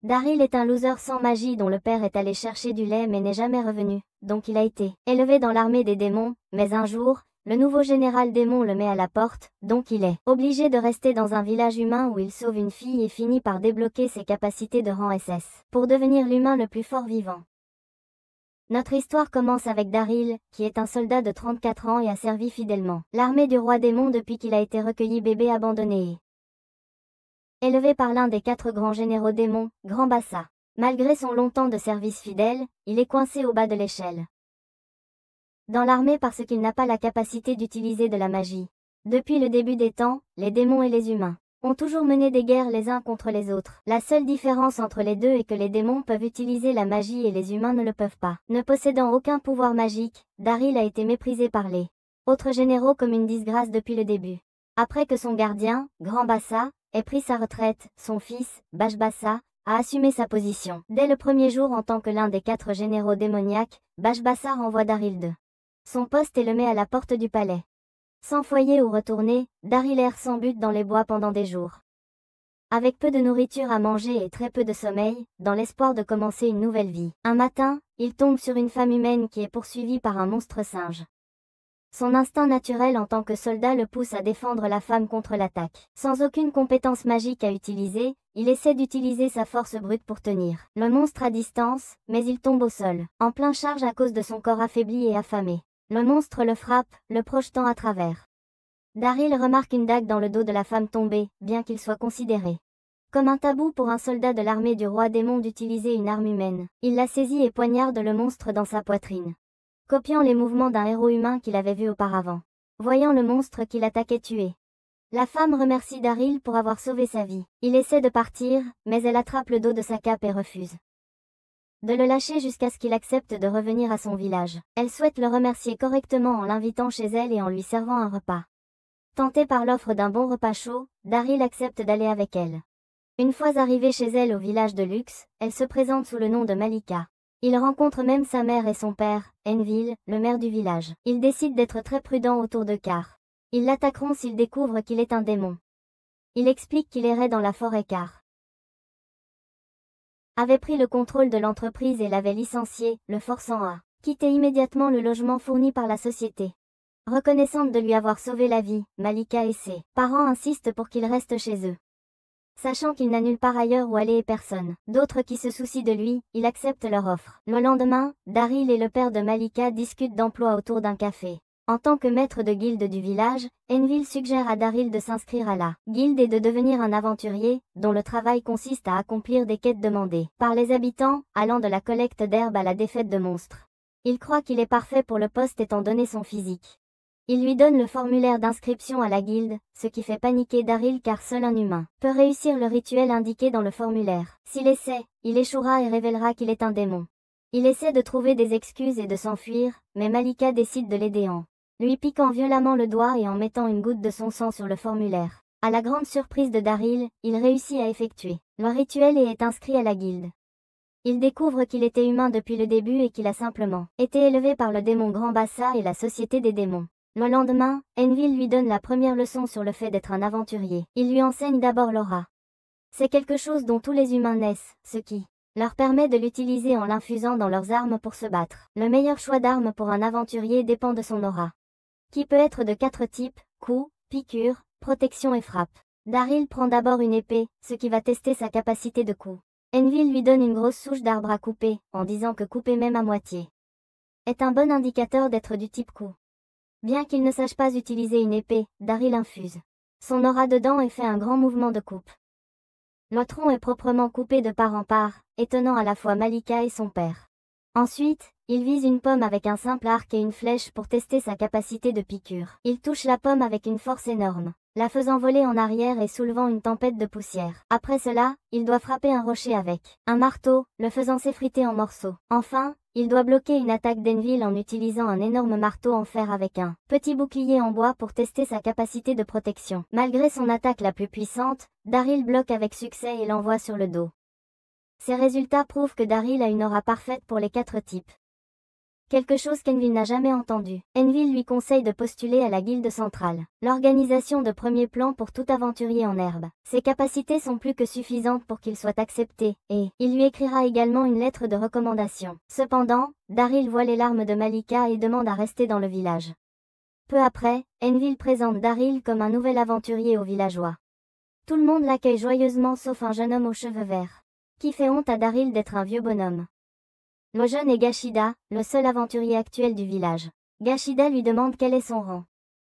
Daryl est un loser sans magie dont le père est allé chercher du lait mais n'est jamais revenu, donc il a été élevé dans l'armée des démons, mais un jour, le nouveau général démon le met à la porte, donc il est obligé de rester dans un village humain où il sauve une fille et finit par débloquer ses capacités de rang SS, pour devenir l'humain le plus fort vivant. Notre histoire commence avec Daryl, qui est un soldat de 34 ans et a servi fidèlement l'armée du roi démon depuis qu'il a été recueilli bébé abandonné et élevé par l'un des 4 grands généraux démons, Grand Bassa. Malgré son long temps de service fidèle, il est coincé au bas de l'échelle dans l'armée parce qu'il n'a pas la capacité d'utiliser de la magie. Depuis le début des temps, les démons et les humains ont toujours mené des guerres les uns contre les autres. La seule différence entre les deux est que les démons peuvent utiliser la magie et les humains ne le peuvent pas. Ne possédant aucun pouvoir magique, Daryl a été méprisé par les autres généraux comme une disgrâce depuis le début. Après que son gardien, Grand Bassa, ait pris sa retraite, son fils, Bash Bassa, a assumé sa position. Dès le premier jour en tant que l'un des 4 généraux démoniaques, Bash Bassa renvoie Daryl de son poste et le met à la porte du palais. Sans foyer où retourner, Daryl erre sans but dans les bois pendant des jours. Avec peu de nourriture à manger et très peu de sommeil, dans l'espoir de commencer une nouvelle vie. Un matin, il tombe sur une femme humaine qui est poursuivie par un monstre singe. Son instinct naturel en tant que soldat le pousse à défendre la femme contre l'attaque. Sans aucune compétence magique à utiliser, il essaie d'utiliser sa force brute pour tenir le monstre à distance, mais il tombe au sol, en plein charge à cause de son corps affaibli et affamé. Le monstre le frappe, le projetant à travers. Daryl remarque une dague dans le dos de la femme tombée, bien qu'il soit considéré comme un tabou pour un soldat de l'armée du roi démon d'utiliser une arme humaine. Il la saisit et poignarde le monstre dans sa poitrine, copiant les mouvements d'un héros humain qu'il avait vu auparavant. Voyant le monstre qu'il attaquait tuer, la femme remercie Daryl pour avoir sauvé sa vie. Il essaie de partir, mais elle attrape le dos de sa cape et refuse de le lâcher jusqu'à ce qu'il accepte de revenir à son village. Elle souhaite le remercier correctement en l'invitant chez elle et en lui servant un repas. Tenté par l'offre d'un bon repas chaud, Daryl accepte d'aller avec elle. Une fois arrivé chez elle au village de luxe, elle se présente sous le nom de Malika. Il rencontre même sa mère et son père, Envil, le maire du village. Ils décident d'être très prudents autour de car ils l'attaqueront s'ils découvrent qu'il est un démon. Il explique qu'il errait dans la forêt car avait pris le contrôle de l'entreprise et l'avait licencié, le forçant à quitter immédiatement le logement fourni par la société. Reconnaissante de lui avoir sauvé la vie, Malika et ses parents insistent pour qu'il reste chez eux. Sachant qu'il n'a nulle part ailleurs où aller et personne d'autre qui se soucie de lui, il accepte leur offre. Le lendemain, Daryl et le père de Malika discutent d'emploi autour d'un café. En tant que maître de guilde du village, Envil suggère à Daryl de s'inscrire à la guilde et de devenir un aventurier, dont le travail consiste à accomplir des quêtes demandées par les habitants, allant de la collecte d'herbes à la défaite de monstres. Il croit qu'il est parfait pour le poste étant donné son physique. Il lui donne le formulaire d'inscription à la guilde, ce qui fait paniquer Daryl car seul un humain peut réussir le rituel indiqué dans le formulaire. S'il essaie, il échouera et révélera qu'il est un démon. Il essaie de trouver des excuses et de s'enfuir, mais Malika décide de l'aider en lui piquant violemment le doigt et en mettant une goutte de son sang sur le formulaire. À la grande surprise de Daryl, il réussit à effectuer le rituel et est inscrit à la guilde. Il découvre qu'il était humain depuis le début et qu'il a simplement été élevé par le démon Grand Bassa et la société des démons. Le lendemain, Envil lui donne la première leçon sur le fait d'être un aventurier. Il lui enseigne d'abord l'aura. C'est quelque chose dont tous les humains naissent, ce qui leur permet de l'utiliser en l'infusant dans leurs armes pour se battre. Le meilleur choix d'armes pour un aventurier dépend de son aura, qui peut être de 4 types, coups, piqûres, protection et frappe. Daryl prend d'abord une épée, ce qui va tester sa capacité de coup. Envil lui donne une grosse souche d'arbre à couper, en disant que couper même à moitié est un bon indicateur d'être du type coup. Bien qu'il ne sache pas utiliser une épée, Daryl infuse son aura dedans et fait un grand mouvement de coupe. Le tronc est proprement coupé de part en part, étonnant à la fois Malika et son père. Ensuite, il vise une pomme avec un simple arc et une flèche pour tester sa capacité de piqûre. Il touche la pomme avec une force énorme, la faisant voler en arrière et soulevant une tempête de poussière. Après cela, il doit frapper un rocher avec un marteau, le faisant s'effriter en morceaux. Enfin, il doit bloquer une attaque d'Envil en utilisant un énorme marteau en fer avec un petit bouclier en bois pour tester sa capacité de protection. Malgré son attaque la plus puissante, Daryl bloque avec succès et l'envoie sur le dos. Ces résultats prouvent que Daryl a une aura parfaite pour les 4 types. quelque chose qu'Envil n'a jamais entendu. Envil lui conseille de postuler à la Guilde centrale, l'organisation de premier plan pour tout aventurier en herbe. Ses capacités sont plus que suffisantes pour qu'il soit accepté, et il lui écrira également une lettre de recommandation. Cependant, Daryl voit les larmes de Malika et demande à rester dans le village. Peu après, Envil présente Daryl comme un nouvel aventurier aux villageois. Tout le monde l'accueille joyeusement sauf un jeune homme aux cheveux verts, qui fait honte à Daryl d'être un vieux bonhomme. Le jeune est Gashida, le seul aventurier actuel du village. Gashida lui demande quel est son rang.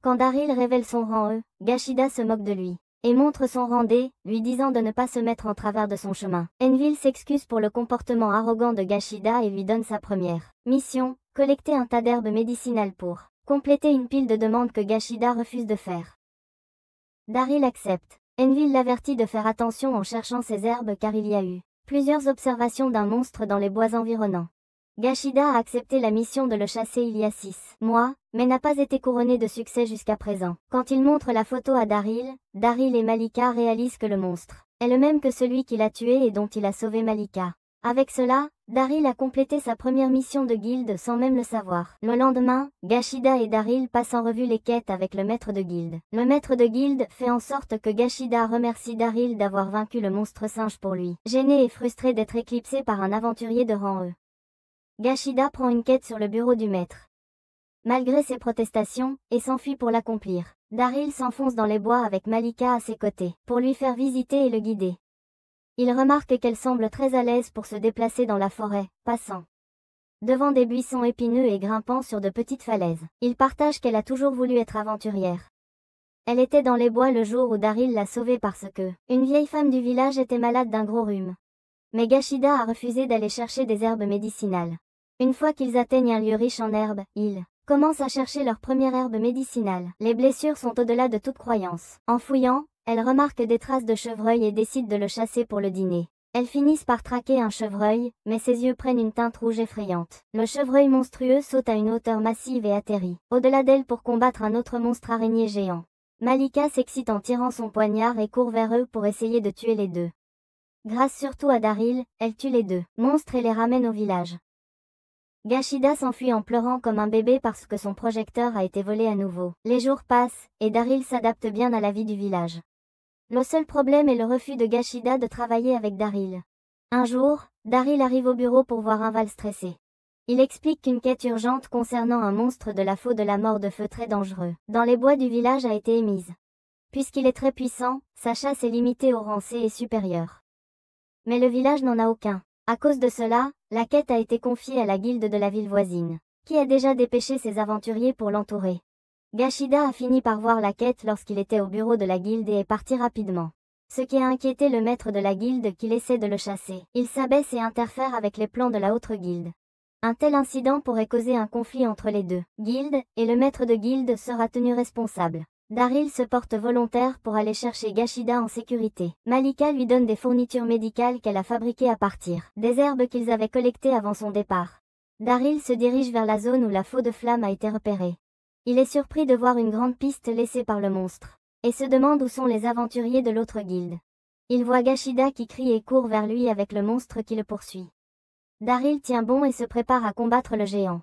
Quand Daryl révèle son rang Gashida se moque de lui, et montre son rang D, lui disant de ne pas se mettre en travers de son chemin. Envil s'excuse pour le comportement arrogant de Gashida et lui donne sa première mission, collecter un tas d'herbes médicinales pour compléter une pile de demandes que Gashida refuse de faire. Daryl accepte. Envil l'avertit de faire attention en cherchant ces herbes car il y a eu plusieurs observations d'un monstre dans les bois environnants. Gashida a accepté la mission de le chasser il y a 6 mois, mais n'a pas été couronné de succès jusqu'à présent. Quand il montre la photo à Daryl, Daryl et Malika réalisent que le monstre est le même que celui qu'il a tué et dont il a sauvé Malika. Avec cela, Daryl a complété sa première mission de guilde sans même le savoir. Le lendemain, Gashida et Daryl passent en revue les quêtes avec le maître de guilde. Le maître de guilde fait en sorte que Gashida remercie Daryl d'avoir vaincu le monstre singe pour lui, gêné et frustré d'être éclipsé par un aventurier de rang E. Gashida prend une quête sur le bureau du maître, malgré ses protestations, et s'enfuit pour l'accomplir. Daryl s'enfonce dans les bois avec Malika à ses côtés, pour lui faire visiter et le guider. Il remarque qu'elle semble très à l'aise pour se déplacer dans la forêt, passant devant des buissons épineux et grimpant sur de petites falaises. Il partage qu'elle a toujours voulu être aventurière. Elle était dans les bois le jour où Daryl l'a sauvée parce que une vieille femme du village était malade d'un gros rhume. Mais Gashida a refusé d'aller chercher des herbes médicinales. Une fois qu'ils atteignent un lieu riche en herbes, ils commencent à chercher leur première herbe médicinale. Les blessures sont au-delà de toute croyance. En fouillant, elle remarque des traces de chevreuil et décide de le chasser pour le dîner. Elles finissent par traquer un chevreuil, mais ses yeux prennent une teinte rouge effrayante. Le chevreuil monstrueux saute à une hauteur massive et atterrit au-delà d'elle pour combattre un autre monstre araignée géant. Malika s'excite en tirant son poignard et court vers eux pour essayer de tuer les deux. Grâce surtout à Daryl, elle tue les deux monstres et les ramène au village. Gashida s'enfuit en pleurant comme un bébé parce que son projecteur a été volé à nouveau. Les jours passent, et Daryl s'adapte bien à la vie du village. Le seul problème est le refus de Gashida de travailler avec Daryl. Un jour, Daryl arrive au bureau pour voir Inval stressé. Il explique qu'une quête urgente concernant un monstre de la faux de la mort de feu très dangereux dans les bois du village a été émise. Puisqu'il est très puissant, sa chasse est limitée au rang C et supérieur. Mais le village n'en a aucun. À cause de cela, la quête a été confiée à la guilde de la ville voisine, qui a déjà dépêché ses aventuriers pour l'entourer. Gashida a fini par voir la quête lorsqu'il était au bureau de la guilde et est parti rapidement. Ce qui a inquiété le maître de la guilde qu'il essaie de le chasser. Il s'abaisse et interfère avec les plans de la autre guilde. Un tel incident pourrait causer un conflit entre les deux guildes, et le maître de guilde sera tenu responsable. Daryl se porte volontaire pour aller chercher Gashida en sécurité. Malika lui donne des fournitures médicales qu'elle a fabriquées à partir des herbes qu'ils avaient collectées avant son départ. Daryl se dirige vers la zone où la faux de flamme a été repérée. Il est surpris de voir une grande piste laissée par le monstre, et se demande où sont les aventuriers de l'autre guilde. Il voit Gashida qui crie et court vers lui avec le monstre qui le poursuit. Daryl tient bon et se prépare à combattre le géant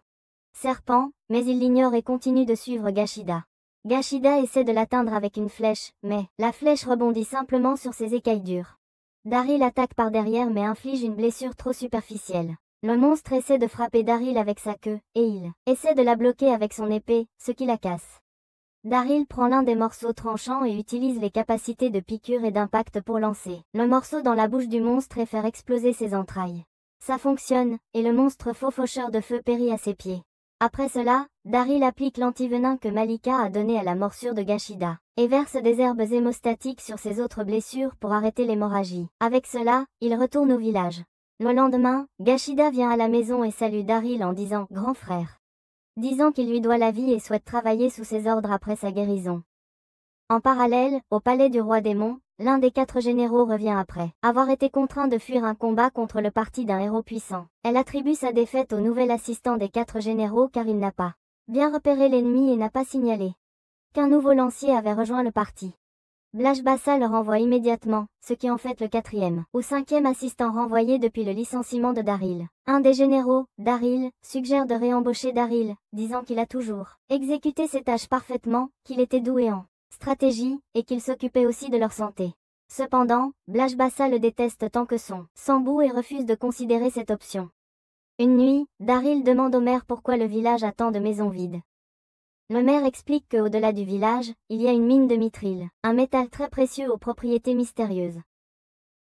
serpent, mais il l'ignore et continue de suivre Gashida. Gashida essaie de l'atteindre avec une flèche, mais la flèche rebondit simplement sur ses écailles dures. Daryl attaque par derrière mais inflige une blessure trop superficielle. Le monstre essaie de frapper Daryl avec sa queue, et il essaie de la bloquer avec son épée, ce qui la casse. Daryl prend l'un des morceaux tranchants et utilise les capacités de piqûre et d'impact pour lancer le morceau dans la bouche du monstre et faire exploser ses entrailles. Ça fonctionne, et le monstre faux faucheur de feu périt à ses pieds. Après cela, Daryl applique l'antivenin que Malika a donné à la morsure de Gashida, et verse des herbes hémostatiques sur ses autres blessures pour arrêter l'hémorragie. Avec cela, il retourne au village. Le lendemain, Gashida vient à la maison et salue Daryl en disant « grand frère », disant qu'il lui doit la vie et souhaite travailler sous ses ordres après sa guérison. En parallèle, au palais du roi démon, l'un des 4 généraux revient après avoir été contraint de fuir un combat contre le parti d'un héros puissant. Elle attribue sa défaite au nouvel assistant des 4 généraux car il n'a pas bien repéré l'ennemi et n'a pas signalé qu'un nouveau lancier avait rejoint le parti. Blashbassa le renvoie immédiatement, ce qui en fait le 4e ou 5e assistant renvoyé depuis le licenciement de Daryl. Un des généraux, Daryl, suggère de réembaucher Daryl, disant qu'il a toujours exécuté ses tâches parfaitement, qu'il était doué en stratégie, et qu'il s'occupait aussi de leur santé. Cependant, Blashbassa le déteste tant que son sang-bout et refuse de considérer cette option. Une nuit, Daryl demande au maire pourquoi le village a tant de maisons vides. Le maire explique qu'au-delà du village, il y a une mine de mithril, un métal très précieux aux propriétés mystérieuses.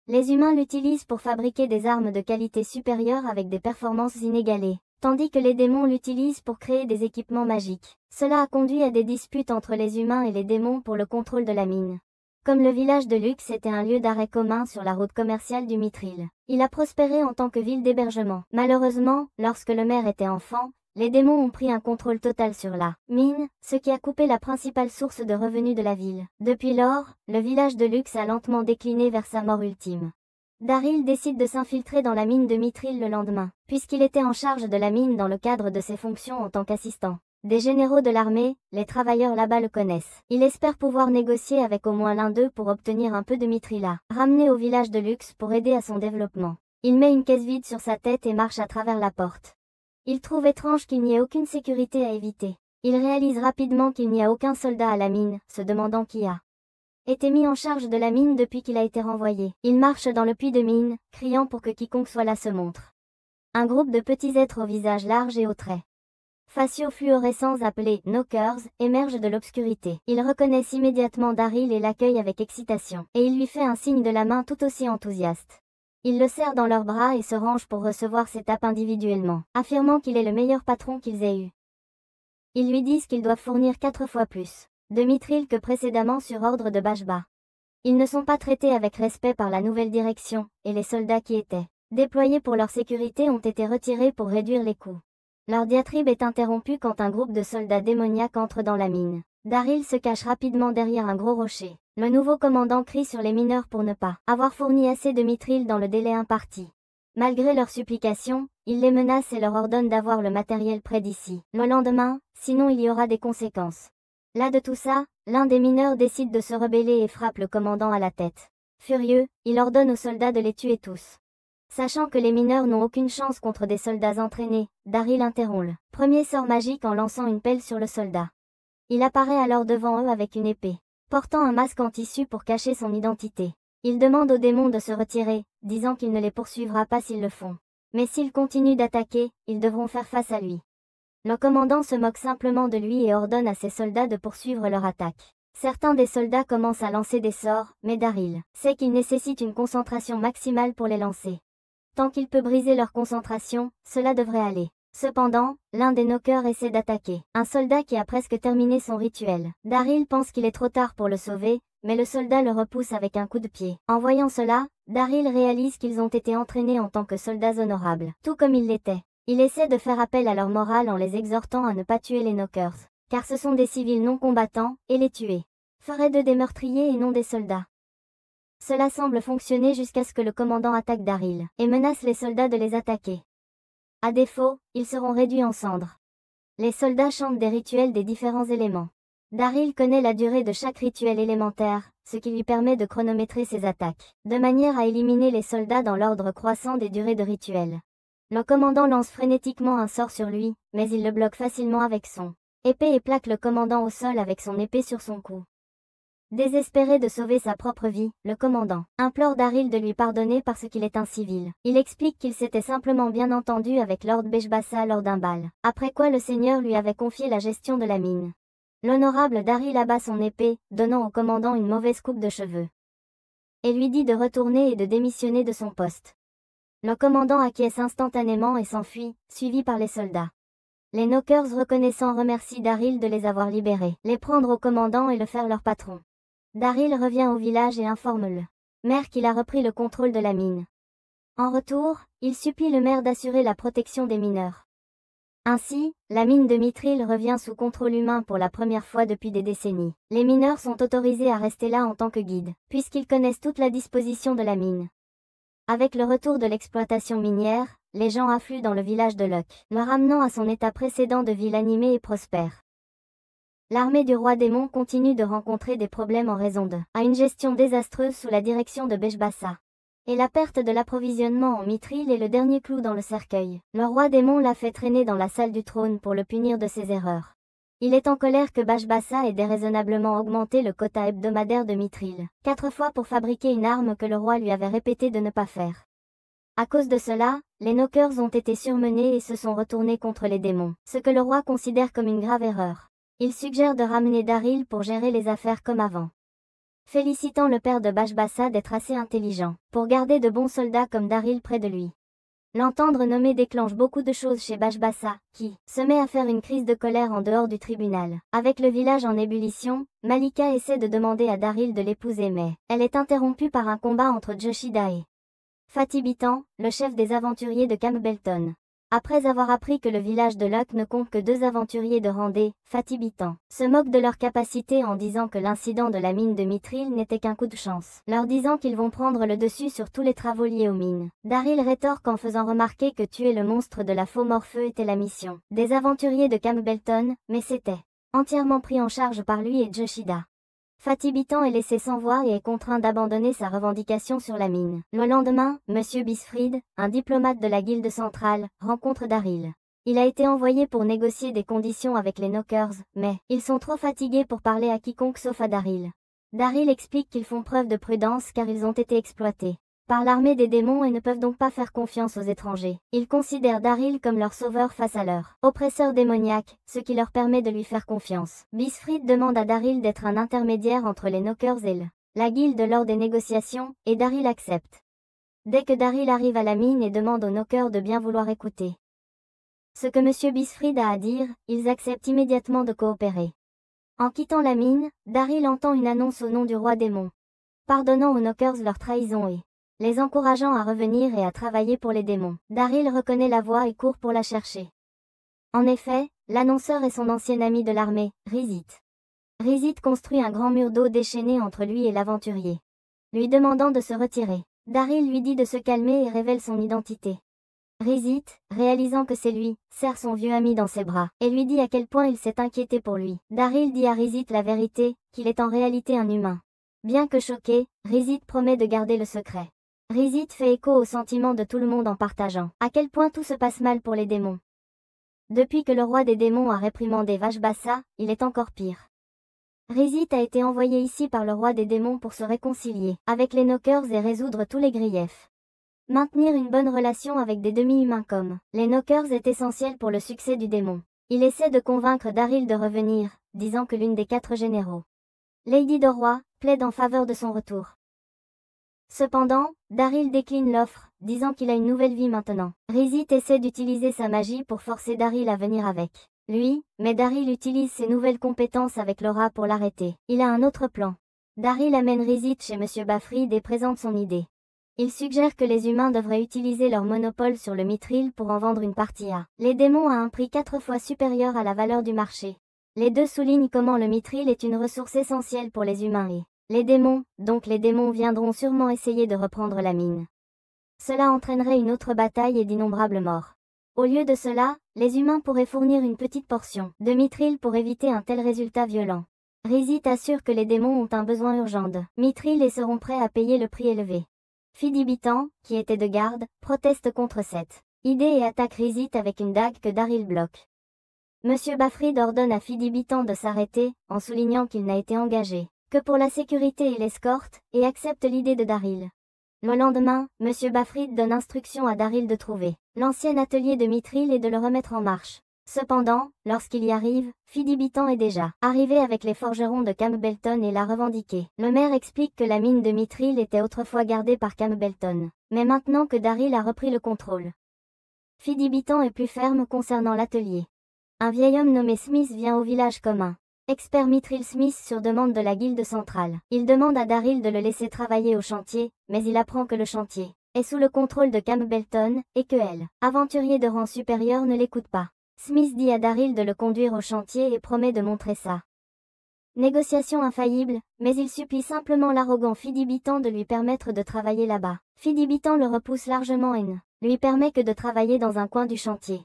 Les humains l'utilisent pour fabriquer des armes de qualité supérieure avec des performances inégalées, tandis que les démons l'utilisent pour créer des équipements magiques. Cela a conduit à des disputes entre les humains et les démons pour le contrôle de la mine. Comme le village de Lux était un lieu d'arrêt commun sur la route commerciale du mithril, il a prospéré en tant que ville d'hébergement. Malheureusement, lorsque le maire était enfant, les démons ont pris un contrôle total sur la mine, ce qui a coupé la principale source de revenus de la ville. Depuis lors, le village de Lux a lentement décliné vers sa mort ultime. Daryl décide de s'infiltrer dans la mine de mithril le lendemain, puisqu'il était en charge de la mine dans le cadre de ses fonctions en tant qu'assistant des généraux de l'armée. Les travailleurs là-bas le connaissent. Il espère pouvoir négocier avec au moins l'un d'eux pour obtenir un peu de mithril à ramener au village de Lux pour aider à son développement. Il met une caisse vide sur sa tête et marche à travers la porte. Il trouve étrange qu'il n'y ait aucune sécurité à éviter. Il réalise rapidement qu'il n'y a aucun soldat à la mine, se demandant qui a été mis en charge de la mine depuis qu'il a été renvoyé. Il marche dans le puits de mine, criant pour que quiconque soit là se montre. Un groupe de petits êtres au visage large et aux traits faciaux fluorescents appelés Knockers émergent de l'obscurité. Ils reconnaissent immédiatement Daryl et l'accueillent avec excitation, et il lui fait un signe de la main tout aussi enthousiaste. Ils le serrent dans leurs bras et se rangent pour recevoir ses tapes individuellement, affirmant qu'il est le meilleur patron qu'ils aient eu. Ils lui disent qu'ils doivent fournir 4 fois plus de mithril que précédemment sur ordre de Bashba. Ils ne sont pas traités avec respect par la nouvelle direction, et les soldats qui étaient déployés pour leur sécurité ont été retirés pour réduire les coûts. Leur diatribe est interrompue quand un groupe de soldats démoniaques entre dans la mine. Daryl se cache rapidement derrière un gros rocher. Le nouveau commandant crie sur les mineurs pour ne pas avoir fourni assez de mithril dans le délai imparti. Malgré leurs supplications, il les menace et leur ordonne d'avoir le matériel près d'ici le lendemain, sinon il y aura des conséquences. Là de tout ça, l'un des mineurs décide de se rebeller et frappe le commandant à la tête. Furieux, il ordonne aux soldats de les tuer tous. Sachant que les mineurs n'ont aucune chance contre des soldats entraînés, Daryl interrompt le premier sort magique en lançant une pelle sur le soldat. Il apparaît alors devant eux avec une épée, portant un masque en tissu pour cacher son identité. Il demande aux démons de se retirer, disant qu'il ne les poursuivra pas s'ils le font. Mais s'ils continuent d'attaquer, ils devront faire face à lui. Le commandant se moque simplement de lui et ordonne à ses soldats de poursuivre leur attaque. Certains des soldats commencent à lancer des sorts, mais Daryl sait qu'il nécessite une concentration maximale pour les lancer. Tant qu'il peut briser leur concentration, cela devrait aller. Cependant, l'un des knockers essaie d'attaquer un soldat qui a presque terminé son rituel. Daryl pense qu'il est trop tard pour le sauver, mais le soldat le repousse avec un coup de pied. En voyant cela, Daryl réalise qu'ils ont été entraînés en tant que soldats honorables, tout comme ils l'étaient. Il essaie de faire appel à leur morale en les exhortant à ne pas tuer les knockers, car ce sont des civils non combattants, et les tuer ferait d'eux des meurtriers et non des soldats. Cela semble fonctionner jusqu'à ce que le commandant attaque Daryl, et menace les soldats de les attaquer. À défaut, ils seront réduits en cendres. Les soldats chantent des rituels des différents éléments. Daryl connaît la durée de chaque rituel élémentaire, ce qui lui permet de chronométrer ses attaques, de manière à éliminer les soldats dans l'ordre croissant des durées de rituel. Le commandant lance frénétiquement un sort sur lui, mais il le bloque facilement avec son épée et plaque le commandant au sol avec son épée sur son cou. Désespéré de sauver sa propre vie, le commandant implore Daryl de lui pardonner parce qu'il est un civil. Il explique qu'il s'était simplement bien entendu avec Lord Blashbassa lors d'un bal, après quoi le seigneur lui avait confié la gestion de la mine. L'honorable Daryl abat son épée, donnant au commandant une mauvaise coupe de cheveux, et lui dit de retourner et de démissionner de son poste. Le commandant acquiesce instantanément et s'enfuit, suivi par les soldats. Les knockers reconnaissant remercient Daryl de les avoir libérés, les prendre au commandant et le faire leur patron. Daryl revient au village et informe le maire qu'il a repris le contrôle de la mine. En retour, il supplie le maire d'assurer la protection des mineurs. Ainsi, la mine de mithril revient sous contrôle humain pour la première fois depuis des décennies. Les mineurs sont autorisés à rester là en tant que guides, puisqu'ils connaissent toute la disposition de la mine. Avec le retour de l'exploitation minière, les gens affluent dans le village de Locke, le ramenant à son état précédent de ville animée et prospère. L'armée du roi démon continue de rencontrer des problèmes en raison de une gestion désastreuse sous la direction de Beshbassa. Et la perte de l'approvisionnement en mithril est le dernier clou dans le cercueil. Le roi démon l'a fait traîner dans la salle du trône pour le punir de ses erreurs. Il est en colère que Beshbassa ait déraisonnablement augmenté le quota hebdomadaire de mithril, 4 fois pour fabriquer une arme que le roi lui avait répété de ne pas faire. À cause de cela, les knockers ont été surmenés et se sont retournés contre les démons, ce que le roi considère comme une grave erreur. Il suggère de ramener Daryl pour gérer les affaires comme avant. Félicitant le père de Beshbassa d'être assez intelligent pour garder de bons soldats comme Daryl près de lui. L'entendre nommer déclenche beaucoup de choses chez Beshbassa, qui se met à faire une crise de colère en dehors du tribunal. Avec le village en ébullition, Malika essaie de demander à Daryl de l'épouser mais elle est interrompue par un combat entre Joshida et Fatibitan, le chef des aventuriers de Campbellton. Après avoir appris que le village de Luck ne compte que 2 aventuriers de Randé, Fatibitan se moque de leur capacité en disant que l'incident de la mine de mithril n'était qu'un coup de chance, leur disant qu'ils vont prendre le dessus sur tous les travaux liés aux mines. Daryl rétorque en faisant remarquer que tuer le monstre de la faux Morpheu était la mission des aventuriers de Campbellton, mais c'était entièrement pris en charge par lui et Joshida. Fatibitan est laissé sans voix et est contraint d'abandonner sa revendication sur la mine. Le lendemain, Monsieur Bisfried, un diplomate de la guilde centrale, rencontre Daryl. Il a été envoyé pour négocier des conditions avec les knockers, mais ils sont trop fatigués pour parler à quiconque sauf à Daryl. Daryl explique qu'ils font preuve de prudence car ils ont été exploités par l'armée des démons et ne peuvent donc pas faire confiance aux étrangers. Ils considèrent Daryl comme leur sauveur face à leur oppresseur démoniaque, ce qui leur permet de lui faire confiance. Bisfried demande à Daryl d'être un intermédiaire entre les knockers et la guilde lors des négociations, et Daryl accepte. Dès que Daryl arrive à la mine et demande aux knockers de bien vouloir écouter ce que Monsieur Bisfried a à dire, ils acceptent immédiatement de coopérer. En quittant la mine, Daryl entend une annonce au nom du roi démon, pardonnant aux knockers leur trahison et les encourageant à revenir et à travailler pour les démons. Daryl reconnaît la voix et court pour la chercher. En effet, l'annonceur est son ancien ami de l'armée, Rizit. Rizit construit un grand mur d'eau déchaîné entre lui et l'aventurier, lui demandant de se retirer. Daryl lui dit de se calmer et révèle son identité. Rizit, réalisant que c'est lui, serre son vieux ami dans ses bras, et lui dit à quel point il s'est inquiété pour lui. Daryl dit à Rizit la vérité, qu'il est en réalité un humain. Bien que choqué, Rizit promet de garder le secret. Rizit fait écho au sentiment de tout le monde en partageant à quel point tout se passe mal pour les démons. Depuis que le roi des démons a réprimandé Beshbassa, il est encore pire. Rizit a été envoyé ici par le roi des démons pour se réconcilier avec les knockers et résoudre tous les griefs. Maintenir une bonne relation avec des demi-humains comme les knockers est essentiel pour le succès du démon. Il essaie de convaincre Daryl de revenir, disant que l'une des 4 généraux, Lady Doroi, plaide en faveur de son retour. Cependant, Daryl décline l'offre, disant qu'il a une nouvelle vie maintenant. Rizit essaie d'utiliser sa magie pour forcer Daryl à venir avec lui, mais Daryl utilise ses nouvelles compétences avec Laura pour l'arrêter. Il a un autre plan. Daryl amène Rizit chez Monsieur Bafrid et présente son idée. Il suggère que les humains devraient utiliser leur monopole sur le mithril pour en vendre une partie à les démons à un prix 4 fois supérieur à la valeur du marché. Les deux soulignent comment le mithril est une ressource essentielle pour les humains et les démons, donc les démons viendront sûrement essayer de reprendre la mine. Cela entraînerait une autre bataille et d'innombrables morts. Au lieu de cela, les humains pourraient fournir une petite portion de mithril pour éviter un tel résultat violent. Rizit assure que les démons ont un besoin urgent de mithril et seront prêts à payer le prix élevé. Fidibitan, qui était de garde, proteste contre cette idée et attaque Rizit avec une dague que Daryl bloque. Monsieur Bafrid ordonne à Fidibitan de s'arrêter, en soulignant qu'il n'a été engagé que pour la sécurité et l'escorte, et accepte l'idée de Daryl. Le lendemain, Monsieur Bafrid donne instruction à Daryl de trouver l'ancien atelier de mithril et de le remettre en marche. Cependant, lorsqu'il y arrive, Fidibitan est déjà arrivé avec les forgerons de Campbellton et l'a revendiqué. Le maire explique que la mine de mithril était autrefois gardée par Campbellton, mais maintenant que Daryl a repris le contrôle. Fidibitan est plus ferme concernant l'atelier. Un vieil homme nommé Smith vient au village commun. Expert mithril Smith sur demande de la guilde centrale. Il demande à Daryl de le laisser travailler au chantier, mais il apprend que le chantier est sous le contrôle de Campbellton, et que elle, aventurier de rang supérieur, ne l'écoute pas. Smith dit à Daryl de le conduire au chantier et promet de montrer ça. Négociation infaillible, mais il supplie simplement l'arrogant Fidibitan de lui permettre de travailler là-bas. Fidibitan le repousse largement et ne lui permet que de travailler dans un coin du chantier.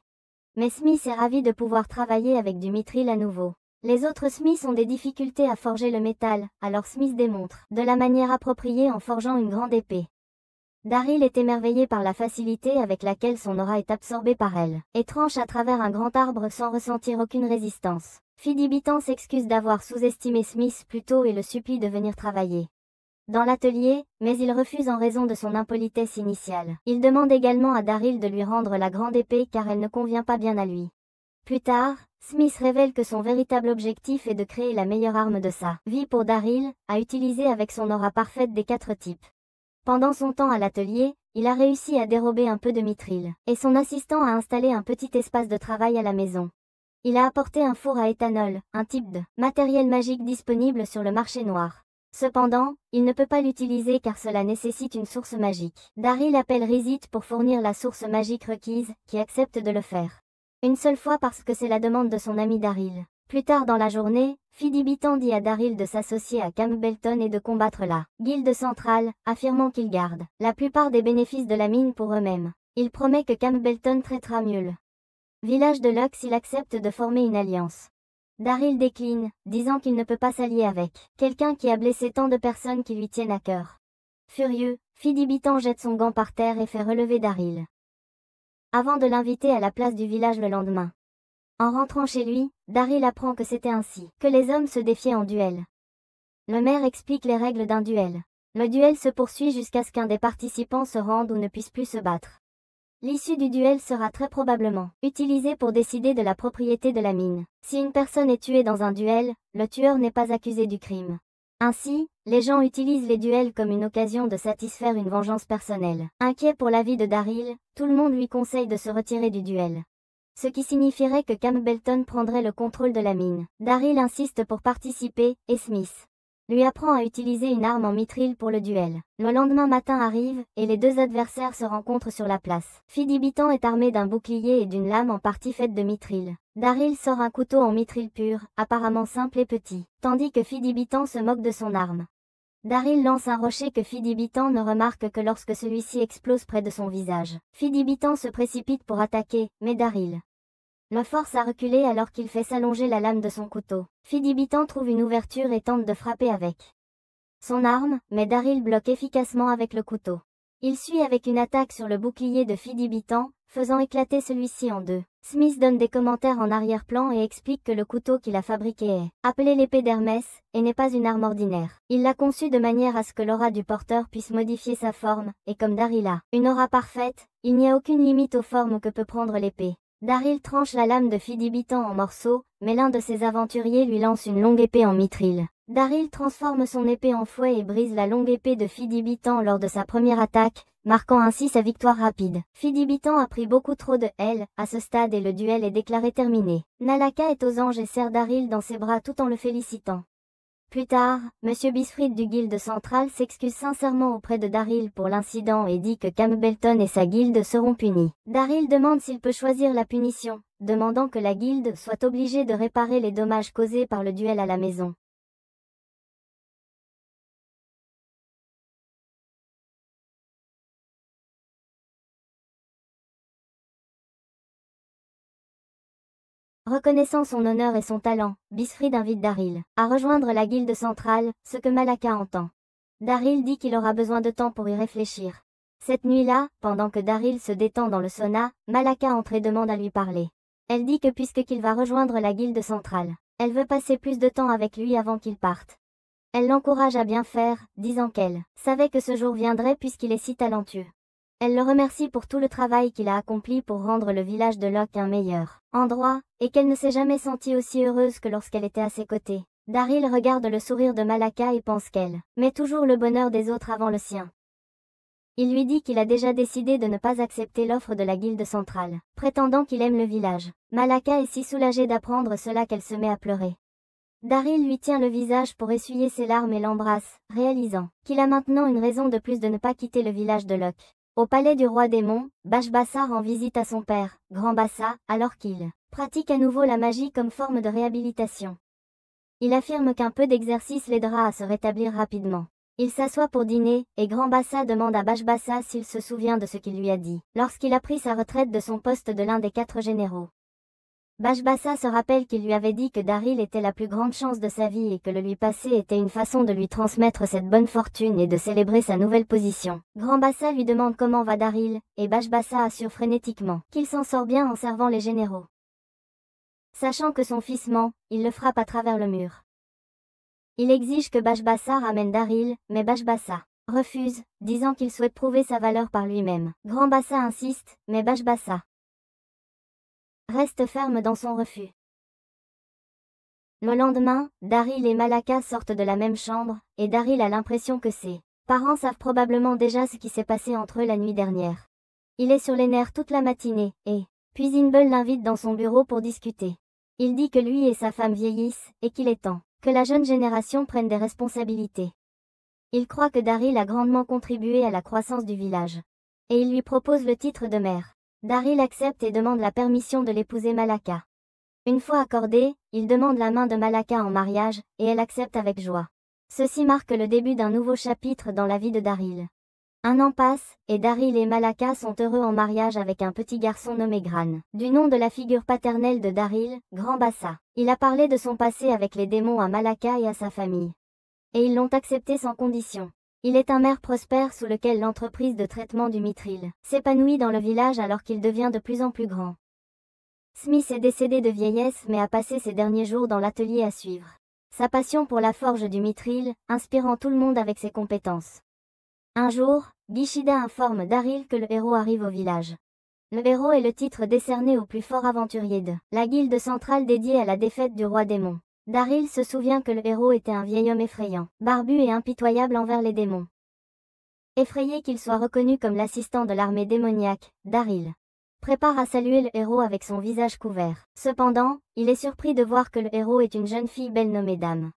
Mais Smith est ravi de pouvoir travailler avec du mithril à nouveau. Les autres Smiths ont des difficultés à forger le métal, alors Smith démontre de la manière appropriée en forgeant une grande épée. Daryl est émerveillé par la facilité avec laquelle son aura est absorbée par elle, et tranche à travers un grand arbre sans ressentir aucune résistance. Fidibitan s'excuse d'avoir sous-estimé Smith plus tôt et le supplie de venir travailler dans l'atelier, mais il refuse en raison de son impolitesse initiale. Il demande également à Daryl de lui rendre la grande épée car elle ne convient pas bien à lui. Plus tard, Smith révèle que son véritable objectif est de créer la meilleure arme de sa vie pour Daryl, à utiliser avec son aura parfaite des 4 types. Pendant son temps à l'atelier, il a réussi à dérober un peu de mithril, et son assistant a installé un petit espace de travail à la maison. Il a apporté un four à éthanol, un type de matériel magique disponible sur le marché noir. Cependant, il ne peut pas l'utiliser car cela nécessite une source magique. Daryl appelle Rizit pour fournir la source magique requise, qui accepte de le faire. Une seule fois parce que c'est la demande de son ami Daryl. Plus tard dans la journée, Fidibitan dit à Daryl de s'associer à Campbellton et de combattre la guilde centrale, affirmant qu'ils gardent la plupart des bénéfices de la mine pour eux-mêmes. Il promet que Campbellton traitera mieux le village de Lux s'il accepte de former une alliance. Daryl décline, disant qu'il ne peut pas s'allier avec quelqu'un qui a blessé tant de personnes qui lui tiennent à cœur. Furieux, Fidibitan jette son gant par terre et fait relever Daryl, avant de l'inviter à la place du village le lendemain. En rentrant chez lui, Daryl apprend que c'était ainsi que les hommes se défiaient en duel. Le maire explique les règles d'un duel. Le duel se poursuit jusqu'à ce qu'un des participants se rende ou ne puisse plus se battre. L'issue du duel sera très probablement utilisée pour décider de la propriété de la mine. Si une personne est tuée dans un duel, le tueur n'est pas accusé du crime. Ainsi, les gens utilisent les duels comme une occasion de satisfaire une vengeance personnelle. Inquiet pour la vie de Daryl, tout le monde lui conseille de se retirer du duel. Ce qui signifierait que Campbellton prendrait le contrôle de la mine. Daryl insiste pour participer, et Smith lui apprend à utiliser une arme en mithril pour le duel. Le lendemain matin arrive, et les deux adversaires se rencontrent sur la place. Fidibitan est armé d'un bouclier et d'une lame en partie faite de mithril. Daryl sort un couteau en mithril pur, apparemment simple et petit, tandis que Fidibitan se moque de son arme. Daryl lance un rocher que Fidibitan ne remarque que lorsque celui-ci explose près de son visage. Fidibitan se précipite pour attaquer, mais Daryl le force à reculer alors qu'il fait s'allonger la lame de son couteau. Fidibitan trouve une ouverture et tente de frapper avec son arme, mais Daryl bloque efficacement avec le couteau. Il suit avec une attaque sur le bouclier de Fidibitan, faisant éclater celui-ci en deux. Smith donne des commentaires en arrière-plan et explique que le couteau qu'il a fabriqué est appelé l'épée d'Hermès, et n'est pas une arme ordinaire. Il l'a conçue de manière à ce que l'aura du porteur puisse modifier sa forme, et comme Daryl a une aura parfaite, il n'y a aucune limite aux formes que peut prendre l'épée. Daryl tranche la lame de Fidibitan en morceaux, mais l'un de ses aventuriers lui lance une longue épée en mithril. Daryl transforme son épée en fouet et brise la longue épée de Fidibitan lors de sa première attaque, marquant ainsi sa victoire rapide. Fidibitan a pris beaucoup trop de L à ce stade et le duel est déclaré terminé. Nalaka est aux anges et serre Daryl dans ses bras tout en le félicitant. Plus tard, M. Bisfried du Guilde centrale s'excuse sincèrement auprès de Daryl pour l'incident et dit que Campbellton et sa guilde seront punis. Daryl demande s'il peut choisir la punition, demandant que la guilde soit obligée de réparer les dommages causés par le duel à la maison. Reconnaissant son honneur et son talent, Bisfried invite Daryl à rejoindre la guilde centrale, ce que Malaka entend. Daryl dit qu'il aura besoin de temps pour y réfléchir. Cette nuit-là, pendant que Daryl se détend dans le sauna, Malaka entre et demande à lui parler. Elle dit que qu'il va rejoindre la guilde centrale, elle veut passer plus de temps avec lui avant qu'il parte. Elle l'encourage à bien faire, disant qu'elle savait que ce jour viendrait puisqu'il est si talentueux. Elle le remercie pour tout le travail qu'il a accompli pour rendre le village de Locke un meilleur endroit, et qu'elle ne s'est jamais sentie aussi heureuse que lorsqu'elle était à ses côtés. Daryl regarde le sourire de Malaka et pense qu'elle met toujours le bonheur des autres avant le sien. Il lui dit qu'il a déjà décidé de ne pas accepter l'offre de la guilde centrale, prétendant qu'il aime le village. Malaka est si soulagée d'apprendre cela qu'elle se met à pleurer. Daryl lui tient le visage pour essuyer ses larmes et l'embrasse, réalisant qu'il a maintenant une raison de plus de ne pas quitter le village de Locke. Au palais du roi démon, Bashbassa rend visite à son père, Grand Bassa, alors qu'il pratique à nouveau la magie comme forme de réhabilitation. Il affirme qu'un peu d'exercice l'aidera à se rétablir rapidement. Il s'assoit pour dîner, et Grand Bassa demande à Bashbassa s'il se souvient de ce qu'il lui a dit, lorsqu'il a pris sa retraite de son poste de l'un des 4 généraux. Bashbasa se rappelle qu'il lui avait dit que Daryl était la plus grande chance de sa vie et que le lui passer était une façon de lui transmettre cette bonne fortune et de célébrer sa nouvelle position. Grand Bassa lui demande comment va Daryl, et Bashbasa assure frénétiquement qu'il s'en sort bien en servant les généraux. Sachant que son fils ment, il le frappe à travers le mur. Il exige que Bashbasa ramène Daryl, mais Bashbasa refuse, disant qu'il souhaite prouver sa valeur par lui-même. Grand Bassa insiste, mais Bashbasa reste ferme dans son refus. Le lendemain, Daryl et Malaka sortent de la même chambre, et Daryl a l'impression que ses parents savent probablement déjà ce qui s'est passé entre eux la nuit dernière. Il est sur les nerfs toute la matinée, et puis Inbel l'invite dans son bureau pour discuter. Il dit que lui et sa femme vieillissent, et qu'il est temps que la jeune génération prenne des responsabilités. Il croit que Daryl a grandement contribué à la croissance du village. Et il lui propose le titre de maire. Daryl accepte et demande la permission de l'épouser Malaka. Une fois accordé, il demande la main de Malaka en mariage, et elle accepte avec joie. Ceci marque le début d'un nouveau chapitre dans la vie de Daryl. Un an passe, et Daryl et Malaka sont heureux en mariage avec un petit garçon nommé Gran. Du nom de la figure paternelle de Daryl, Grand Bassa. Il a parlé de son passé avec les démons à Malaka et à sa famille. Et ils l'ont accepté sans condition. Il est un maire prospère sous lequel l'entreprise de traitement du mithril s'épanouit dans le village alors qu'il devient de plus en plus grand. Smith est décédé de vieillesse mais a passé ses derniers jours dans l'atelier à suivre sa passion pour la forge du mithril, inspirant tout le monde avec ses compétences. Un jour, Gishida informe Daryl que le héros arrive au village. Le héros est le titre décerné au plus fort aventurier de la guilde centrale dédiée à la défaite du roi démon. Daryl se souvient que le héros était un vieil homme effrayant, barbu et impitoyable envers les démons. Effrayé qu'il soit reconnu comme l'assistant de l'armée démoniaque, Daryl prépare à saluer le héros avec son visage couvert. Cependant, il est surpris de voir que le héros est une jeune fille belle nommée Dame.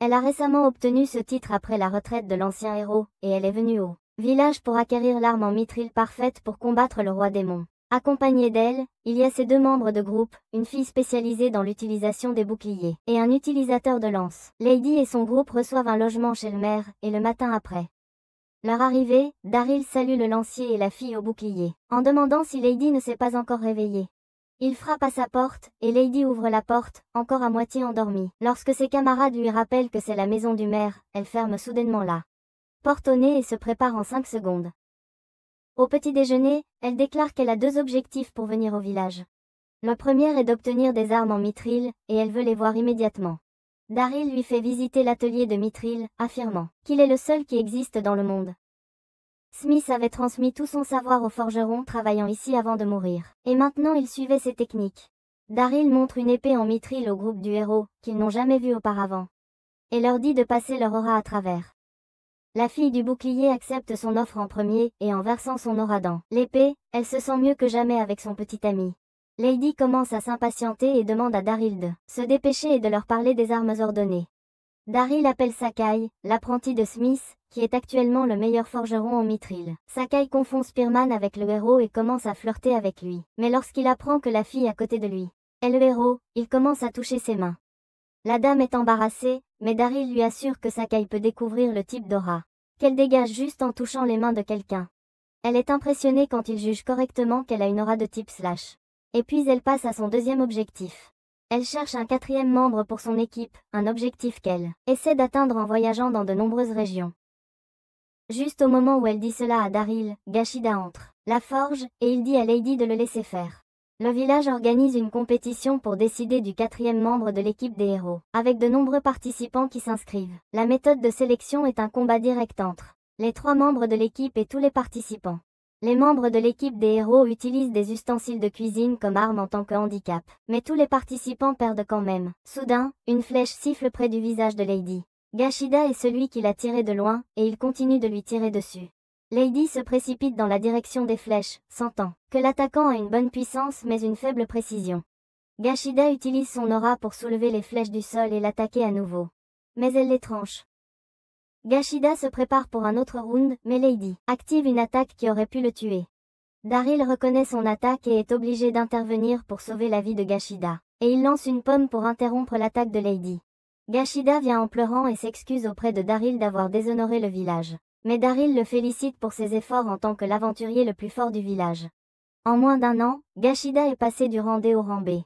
Elle a récemment obtenu ce titre après la retraite de l'ancien héros, et elle est venue au village pour acquérir l'arme en mithril parfaite pour combattre le roi démon. Accompagnée d'elle, il y a ses deux membres de groupe, une fille spécialisée dans l'utilisation des boucliers, et un utilisateur de lance. Lady et son groupe reçoivent un logement chez le maire, et le matin après leur arrivée, Daryl salue le lancier et la fille au bouclier, en demandant si Lady ne s'est pas encore réveillée. Il frappe à sa porte, et Lady ouvre la porte, encore à moitié endormie. Lorsque ses camarades lui rappellent que c'est la maison du maire, elle ferme soudainement la porte au nez et se prépare en 5 secondes. Au petit déjeuner, elle déclare qu'elle a 2 objectifs pour venir au village. Le premier est d'obtenir des armes en mithril, et elle veut les voir immédiatement. Daryl lui fait visiter l'atelier de mithril, affirmant qu'il est le seul qui existe dans le monde. Smith avait transmis tout son savoir aux forgerons travaillant ici avant de mourir, et maintenant il suivait ses techniques. Daryl montre une épée en mithril au groupe du héros, qu'ils n'ont jamais vu auparavant, et leur dit de passer leur aura à travers. La fille du bouclier accepte son offre en premier, et en versant son aura dans l'épée, elle se sent mieux que jamais avec son petit ami. Lady commence à s'impatienter et demande à Daryl de se dépêcher et de leur parler des armes ordonnées. Daryl appelle Sakai, l'apprenti de Smith, qui est actuellement le meilleur forgeron en mithril. Sakai confond Spearman avec le héros et commence à flirter avec lui. Mais lorsqu'il apprend que la fille à côté de lui est le héros, il commence à toucher ses mains. La dame est embarrassée, mais Daryl lui assure que Sakai peut découvrir le type d'aura qu'elle dégage juste en touchant les mains de quelqu'un. Elle est impressionnée quand il juge correctement qu'elle a une aura de type slash. Et puis elle passe à son deuxième objectif. Elle cherche un 4e membre pour son équipe, un objectif qu'elle essaie d'atteindre en voyageant dans de nombreuses régions. Juste au moment où elle dit cela à Daryl, Gashida entre la forge, et il dit à Lady de le laisser faire. Le village organise une compétition pour décider du 4e membre de l'équipe des héros, avec de nombreux participants qui s'inscrivent. La méthode de sélection est un combat direct entre les 3 membres de l'équipe et tous les participants. Les membres de l'équipe des héros utilisent des ustensiles de cuisine comme arme en tant que handicap, mais tous les participants perdent quand même. Soudain, une flèche siffle près du visage de Lady. Gashida est celui qui l'a tiré de loin, et il continue de lui tirer dessus. Lady se précipite dans la direction des flèches, sentant que l'attaquant a une bonne puissance mais une faible précision. Gashida utilise son aura pour soulever les flèches du sol et l'attaquer à nouveau. Mais elle les tranche. Gashida se prépare pour un autre round, mais Lady active une attaque qui aurait pu le tuer. Daryl reconnaît son attaque et est obligé d'intervenir pour sauver la vie de Gashida, et il lance une pomme pour interrompre l'attaque de Lady. Gashida vient en pleurant et s'excuse auprès de Daryl d'avoir déshonoré le village. Mais Daryl le félicite pour ses efforts en tant que l'aventurier le plus fort du village. En moins d'1 an, Gashida est passé du rang D au rang B.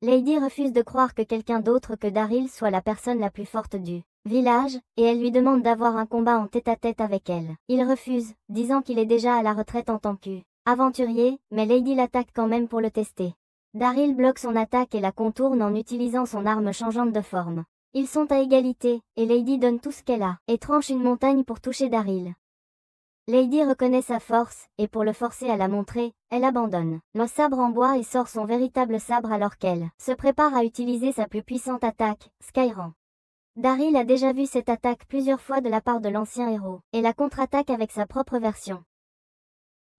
Lady refuse de croire que quelqu'un d'autre que Daryl soit la personne la plus forte du village, et elle lui demande d'avoir un combat en tête-à-tête avec elle. Il refuse, disant qu'il est déjà à la retraite en tant qu'aventurier, mais Lady l'attaque quand même pour le tester. Daryl bloque son attaque et la contourne en utilisant son arme changeante de forme. Ils sont à égalité, et Lady donne tout ce qu'elle a, et tranche une montagne pour toucher Daryl. Lady reconnaît sa force, et pour le forcer à la montrer, elle abandonne le sabre en bois et sort son véritable sabre alors qu'elle se prépare à utiliser sa plus puissante attaque, Skyran. Daryl a déjà vu cette attaque plusieurs fois de la part de l'ancien héros, et la contre-attaque avec sa propre version.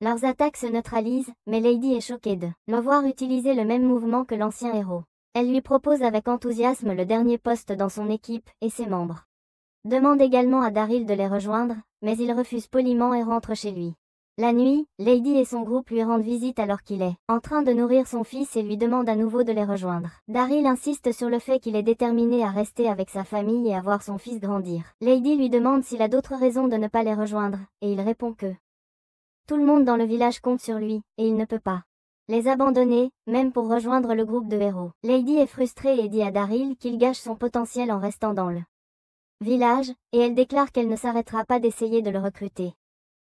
Leurs attaques se neutralisent, mais Lady est choquée de le voir utiliser le même mouvement que l'ancien héros. Elle lui propose avec enthousiasme le dernier poste dans son équipe, et ses membres demandent également à Daryl de les rejoindre, mais il refuse poliment et rentre chez lui. La nuit, Lady et son groupe lui rendent visite alors qu'il est en train de nourrir son fils et lui demande à nouveau de les rejoindre. Daryl insiste sur le fait qu'il est déterminé à rester avec sa famille et à voir son fils grandir. Lady lui demande s'il a d'autres raisons de ne pas les rejoindre, et il répond que tout le monde dans le village compte sur lui, et il ne peut pas les abandonner, même pour rejoindre le groupe de héros. Lady est frustrée et dit à Daryl qu'il gâche son potentiel en restant dans le village, et elle déclare qu'elle ne s'arrêtera pas d'essayer de le recruter.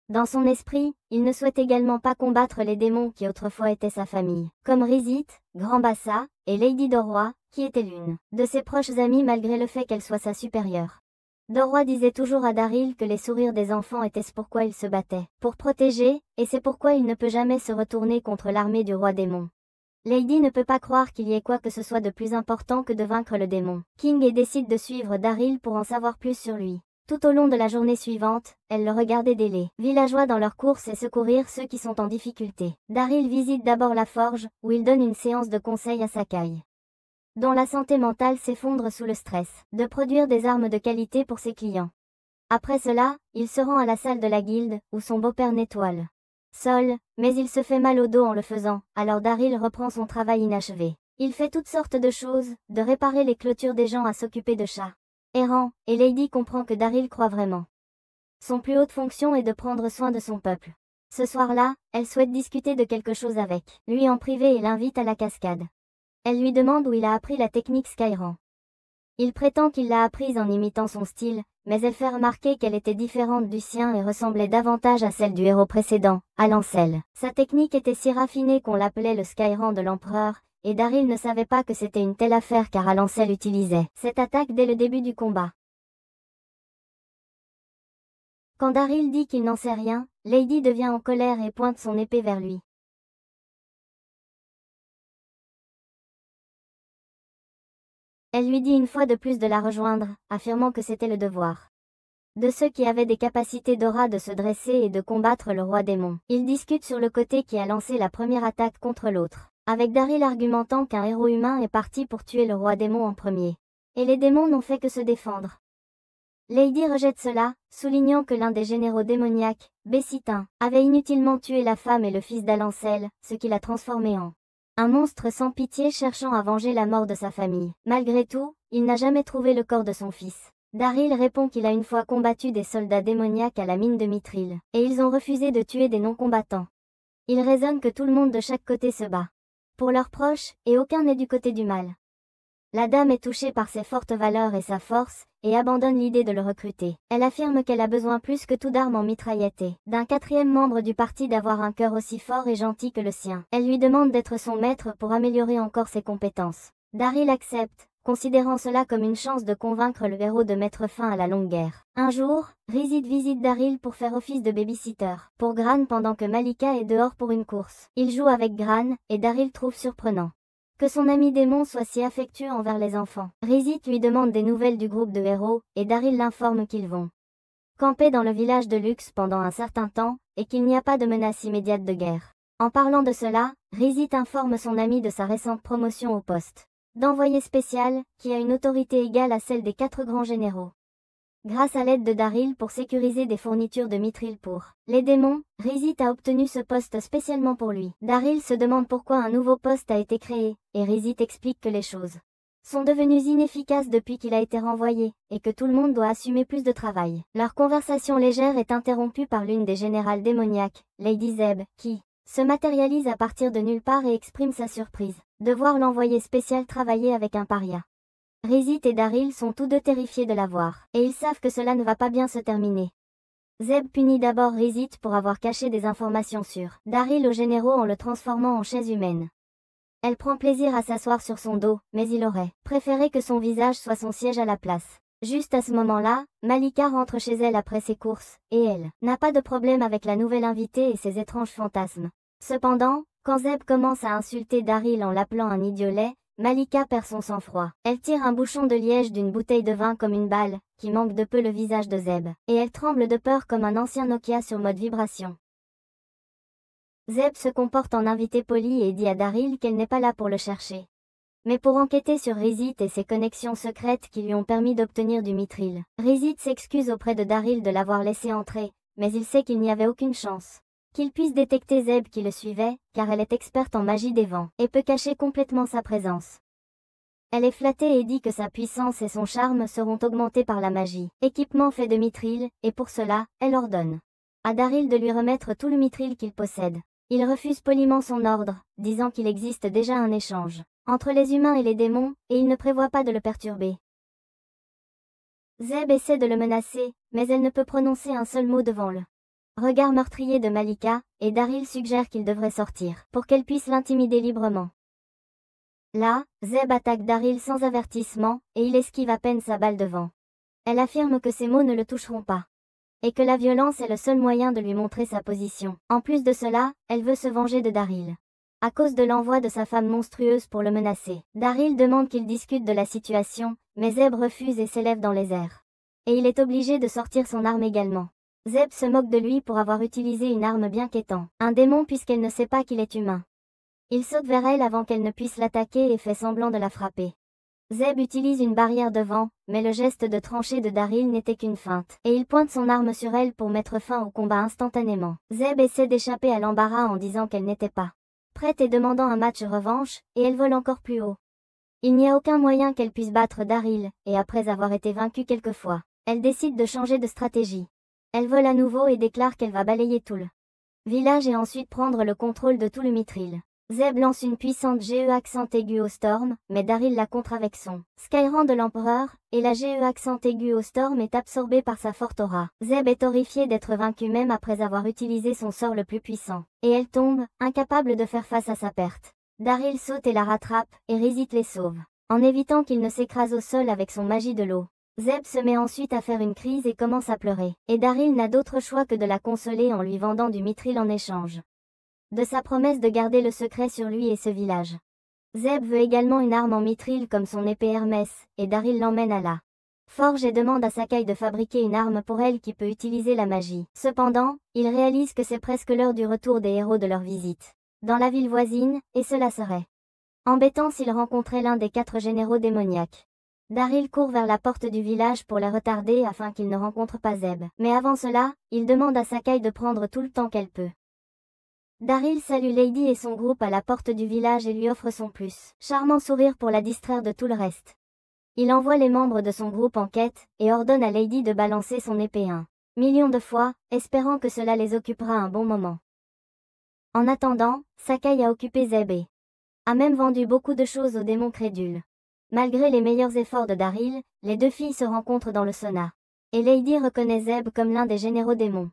Dans son esprit, il ne souhaite également pas combattre les démons qui autrefois étaient sa famille, comme Rizit, Grand Bassa, et Lady Doroi, qui était l'une de ses proches amies malgré le fait qu'elle soit sa supérieure. Doroi disait toujours à Daryl que les sourires des enfants étaient ce pourquoi il se battait, pour protéger, et c'est pourquoi il ne peut jamais se retourner contre l'armée du roi démon. Lady ne peut pas croire qu'il y ait quoi que ce soit de plus important que de vaincre le démon King et décide de suivre Daryl pour en savoir plus sur lui. Tout au long de la journée suivante, elle le regardait aider les villageois dans leurs courses et secourir ceux qui sont en difficulté. Daryl visite d'abord la forge, où il donne une séance de conseil à Sakai, dont la santé mentale s'effondre sous le stress de produire des armes de qualité pour ses clients. Après cela, il se rend à la salle de la guilde, où son beau-père nettoie le sol, mais il se fait mal au dos en le faisant, alors Daryl reprend son travail inachevé. Il fait toutes sortes de choses, de réparer les clôtures des gens à s'occuper de chats errant, et Lady comprend que Daryl croit vraiment. Son plus haute fonction est de prendre soin de son peuple. Ce soir-là, elle souhaite discuter de quelque chose avec lui en privé et l'invite à la cascade. Elle lui demande où il a appris la technique Skyran. Il prétend qu'il l'a apprise en imitant son style, mais elle fait remarquer qu'elle était différente du sien et ressemblait davantage à celle du héros précédent, à Lancel. Sa technique était si raffinée qu'on l'appelait le Skyran de l'empereur, et Daryl ne savait pas que c'était une telle affaire car Alancel utilisait cette attaque dès le début du combat. Quand Daryl dit qu'il n'en sait rien, Lady devient en colère et pointe son épée vers lui. Elle lui dit une fois de plus de la rejoindre, affirmant que c'était le devoir de ceux qui avaient des capacités d'aura de se dresser et de combattre le roi démon. Ils discutent sur le côté qui a lancé la première attaque contre l'autre, avec Daryl argumentant qu'un héros humain est parti pour tuer le roi démon en premier. Et les démons n'ont fait que se défendre. Lady rejette cela, soulignant que l'un des généraux démoniaques, Bessitin, avait inutilement tué la femme et le fils d'Alancel, ce qui l'a transformé en un monstre sans pitié cherchant à venger la mort de sa famille. Malgré tout, il n'a jamais trouvé le corps de son fils. Daryl répond qu'il a une fois combattu des soldats démoniaques à la mine de Mithril, et ils ont refusé de tuer des non-combattants. Il raisonne que tout le monde de chaque côté se bat pour leurs proches, et aucun n'est du côté du mal. La dame est touchée par ses fortes valeurs et sa force, et abandonne l'idée de le recruter. Elle affirme qu'elle a besoin plus que tout d'armes en mitraillette et d'un quatrième membre du parti d'avoir un cœur aussi fort et gentil que le sien. Elle lui demande d'être son maître pour améliorer encore ses compétences. Daryl accepte, considérant cela comme une chance de convaincre le héros de mettre fin à la longue guerre. Un jour, Rizit visite Daryl pour faire office de babysitter pour Gran pendant que Malika est dehors pour une course. Il joue avec Gran, et Daryl trouve surprenant que son ami démon soit si affectueux envers les enfants. Rizit lui demande des nouvelles du groupe de héros, et Daryl l'informe qu'ils vont camper dans le village de Lux pendant un certain temps, et qu'il n'y a pas de menace immédiate de guerre. En parlant de cela, Rizit informe son ami de sa récente promotion au poste d'envoyé spécial, qui a une autorité égale à celle des 4 grands généraux. Grâce à l'aide de Daryl pour sécuriser des fournitures de Mithril pour les démons, Rizit a obtenu ce poste spécialement pour lui. Daryl se demande pourquoi un nouveau poste a été créé, et Rizit explique que les choses sont devenues inefficaces depuis qu'il a été renvoyé, et que tout le monde doit assumer plus de travail. Leur conversation légère est interrompue par l'une des générales démoniaques, Lady Zeb, qui se matérialise à partir de nulle part et exprime sa surprise de voir l'envoyé spécial travailler avec un paria. Rizit et Daryl sont tous deux terrifiés de la voir, et ils savent que cela ne va pas bien se terminer. Zeb punit d'abord Rizit pour avoir caché des informations sur Daryl aux généraux en le transformant en chaise humaine. Elle prend plaisir à s'asseoir sur son dos, mais il aurait préféré que son visage soit son siège à la place. Juste à ce moment-là, Malika rentre chez elle après ses courses, et elle n'a pas de problème avec la nouvelle invitée et ses étranges fantasmes. Cependant, quand Zeb commence à insulter Daryl en l'appelant un idiot laid, Malika perd son sang-froid. Elle tire un bouchon de liège d'une bouteille de vin comme une balle, qui manque de peu le visage de Zeb, et elle tremble de peur comme un ancien Nokia sur mode vibration. Zeb se comporte en invité poli et dit à Daryl qu'elle n'est pas là pour le chercher, mais pour enquêter sur Rizit et ses connexions secrètes qui lui ont permis d'obtenir du mithril. Rizit s'excuse auprès de Daryl de l'avoir laissé entrer, mais il sait qu'il n'y avait aucune chance qu'il puisse détecter Zeb qui le suivait, car elle est experte en magie des vents, et peut cacher complètement sa présence. Elle est flattée et dit que sa puissance et son charme seront augmentés par la magie, équipement fait de mithril, et pour cela, elle ordonne à Daryl de lui remettre tout le mithril qu'il possède. Il refuse poliment son ordre, disant qu'il existe déjà un échange entre les humains et les démons, et il ne prévoit pas de le perturber. Zeb essaie de le menacer, mais elle ne peut prononcer un seul mot devant le regard meurtrier de Malika, et Daryl suggère qu'il devrait sortir, pour qu'elle puisse l'intimider librement. Là, Zeb attaque Daryl sans avertissement, et il esquive à peine sa balle de vent. Elle affirme que ces mots ne le toucheront pas, et que la violence est le seul moyen de lui montrer sa position. En plus de cela, elle veut se venger de Daryl à cause de l'envoi de sa femme monstrueuse pour le menacer. Daryl demande qu'il discute de la situation, mais Zeb refuse et s'élève dans les airs. Et il est obligé de sortir son arme également. Zeb se moque de lui pour avoir utilisé une arme bien qu'étant un démon puisqu'elle ne sait pas qu'il est humain. Il saute vers elle avant qu'elle ne puisse l'attaquer et fait semblant de la frapper. Zeb utilise une barrière de vent, mais le geste de trancher de Daryl n'était qu'une feinte, et il pointe son arme sur elle pour mettre fin au combat instantanément. Zeb essaie d'échapper à l'embarras en disant qu'elle n'était pas prête et demandant un match revanche, et elle vole encore plus haut. Il n'y a aucun moyen qu'elle puisse battre Daryl, et après avoir été vaincue quelquefois, elle décide de changer de stratégie. Elle vole à nouveau et déclare qu'elle va balayer tout le village et ensuite prendre le contrôle de tout le mithril. Zeb lance une puissante GE accent aigu au Storm, mais Daryl la contre avec son Skyrand de l'Empereur, et la GE accent aigu au Storm est absorbée par sa forte aura. Zeb est horrifiée d'être vaincue même après avoir utilisé son sort le plus puissant, et elle tombe, incapable de faire face à sa perte. Daryl saute et la rattrape, et Rizit les sauve, en évitant qu'il ne s'écrase au sol avec son magie de l'eau. Zeb se met ensuite à faire une crise et commence à pleurer, et Daryl n'a d'autre choix que de la consoler en lui vendant du mithril en échange de sa promesse de garder le secret sur lui et ce village. Zeb veut également une arme en mithril comme son épée Hermès, et Daryl l'emmène à la forge et demande à Sakai de fabriquer une arme pour elle qui peut utiliser la magie. Cependant, il réalise que c'est presque l'heure du retour des héros de leur visite dans la ville voisine, et cela serait embêtant s'il rencontrait l'un des 4 généraux démoniaques. Daryl court vers la porte du village pour la retarder afin qu'il ne rencontre pas Zeb. Mais avant cela, il demande à Sakai de prendre tout le temps qu'elle peut. Daryl salue Lady et son groupe à la porte du village et lui offre son plus charmant sourire pour la distraire de tout le reste. Il envoie les membres de son groupe en quête, et ordonne à Lady de balancer son épée 1 million de fois, espérant que cela les occupera un bon moment. En attendant, Sakai a occupé Zeb et a même vendu beaucoup de choses aux démons crédules. Malgré les meilleurs efforts de Daryl, les 2 filles se rencontrent dans le sauna, et Lady reconnaît Zeb comme l'un des généraux démons.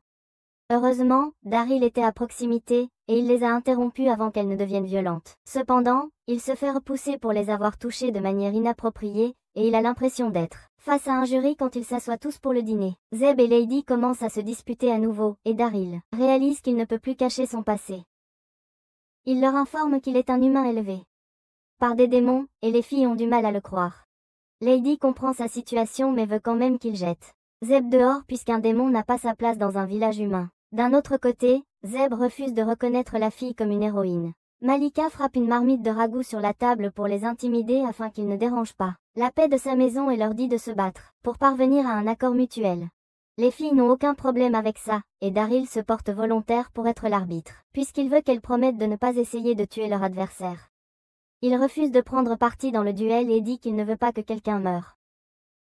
Heureusement, Daryl était à proximité, et il les a interrompues avant qu'elles ne deviennent violentes. Cependant, il se fait repousser pour les avoir touchées de manière inappropriée, et il a l'impression d'être face à un jury quand ils s'assoient tous pour le dîner. Zeb et Lady commencent à se disputer à nouveau, et Daryl réalise qu'il ne peut plus cacher son passé. Il leur informe qu'il est un humain élevé par des démons, et les filles ont du mal à le croire. Lady comprend sa situation mais veut quand même qu'il jette Zeb dehors puisqu'un démon n'a pas sa place dans un village humain. D'un autre côté, Zeb refuse de reconnaître la fille comme une héroïne. Malika frappe une marmite de ragoût sur la table pour les intimider afin qu'ils ne dérangent pas la paix de sa maison et leur dit de se battre, pour parvenir à un accord mutuel. Les filles n'ont aucun problème avec ça, et Daryl se porte volontaire pour être l'arbitre, puisqu'il veut qu'elles promettent de ne pas essayer de tuer leur adversaire. Il refuse de prendre parti dans le duel et dit qu'il ne veut pas que quelqu'un meure.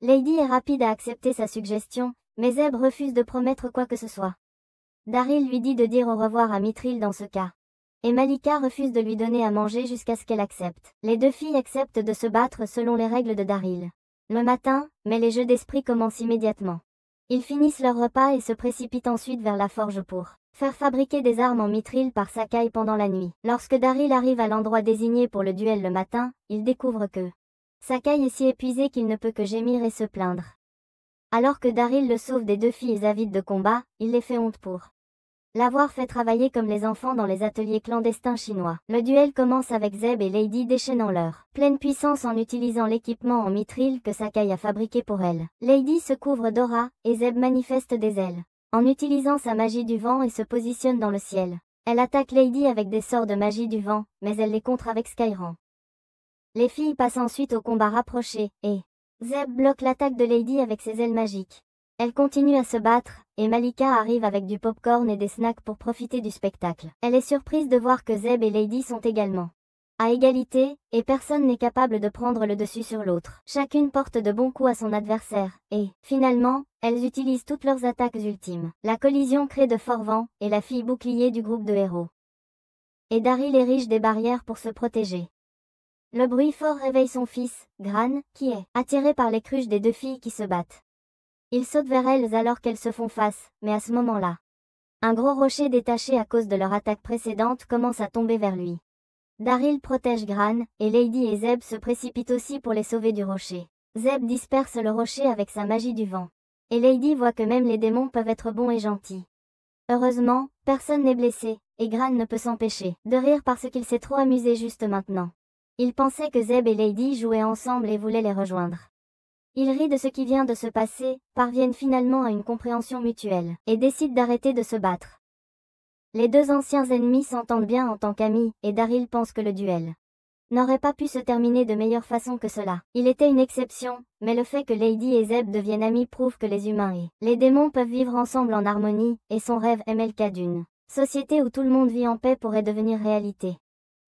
Lady est rapide à accepter sa suggestion, mais Zeb refuse de promettre quoi que ce soit. Daryl lui dit de dire au revoir à mithril dans ce cas. Et Malika refuse de lui donner à manger jusqu'à ce qu'elle accepte. Les deux filles acceptent de se battre selon les règles de Daryl. Le matin, mais les jeux d'esprit commencent immédiatement. Ils finissent leur repas et se précipitent ensuite vers la forge pour faire fabriquer des armes en mithril par Sakai pendant la nuit. Lorsque Daryl arrive à l'endroit désigné pour le duel le matin, il découvre que Sakai est si épuisé qu'il ne peut que gémir et se plaindre. Alors que Daryl le sauve des deux filles avides de combat, il les fait honte pour l'avoir fait travailler comme les enfants dans les ateliers clandestins chinois. Le duel commence avec Zeb et Lady déchaînant leur pleine puissance en utilisant l'équipement en mithril que Sakai a fabriqué pour elle. Lady se couvre d'aura, et Zeb manifeste des ailes en utilisant sa magie du vent et se positionne dans le ciel. Elle attaque Lady avec des sorts de magie du vent, mais elle les contre avec Skyran. Les filles passent ensuite au combat rapproché, et Zeb bloque l'attaque de Lady avec ses ailes magiques. Elle continue à se battre, et Malika arrive avec du popcorn et des snacks pour profiter du spectacle. Elle est surprise de voir que Zeb et Lady sont également à égalité, et personne n'est capable de prendre le dessus sur l'autre. Chacune porte de bons coups à son adversaire, et, finalement, elles utilisent toutes leurs attaques ultimes. La collision crée de forts vents, et la fille bouclier du groupe de héros. Et Daryl érige des barrières pour se protéger. Le bruit fort réveille son fils, Gran, qui est attiré par les cruches des deux filles qui se battent. Il saute vers elles alors qu'elles se font face, mais à ce moment-là, un gros rocher détaché à cause de leur attaque précédente commence à tomber vers lui. Daryl protège Gran, et Lady et Zeb se précipitent aussi pour les sauver du rocher. Zeb disperse le rocher avec sa magie du vent. Et Lady voit que même les démons peuvent être bons et gentils. Heureusement, personne n'est blessé, et Gran ne peut s'empêcher de rire parce qu'il s'est trop amusé juste maintenant. Il pensait que Zeb et Lady jouaient ensemble et voulaient les rejoindre. Ils rient de ce qui vient de se passer, parviennent finalement à une compréhension mutuelle, et décident d'arrêter de se battre. Les deux anciens ennemis s'entendent bien en tant qu'amis, et Daryl pense que le duel n'aurait pas pu se terminer de meilleure façon que cela. Il était une exception, mais le fait que Lady et Zeb deviennent amis prouve que les humains et les démons peuvent vivre ensemble en harmonie, et son rêve MLK d'une société où tout le monde vit en paix pourrait devenir réalité.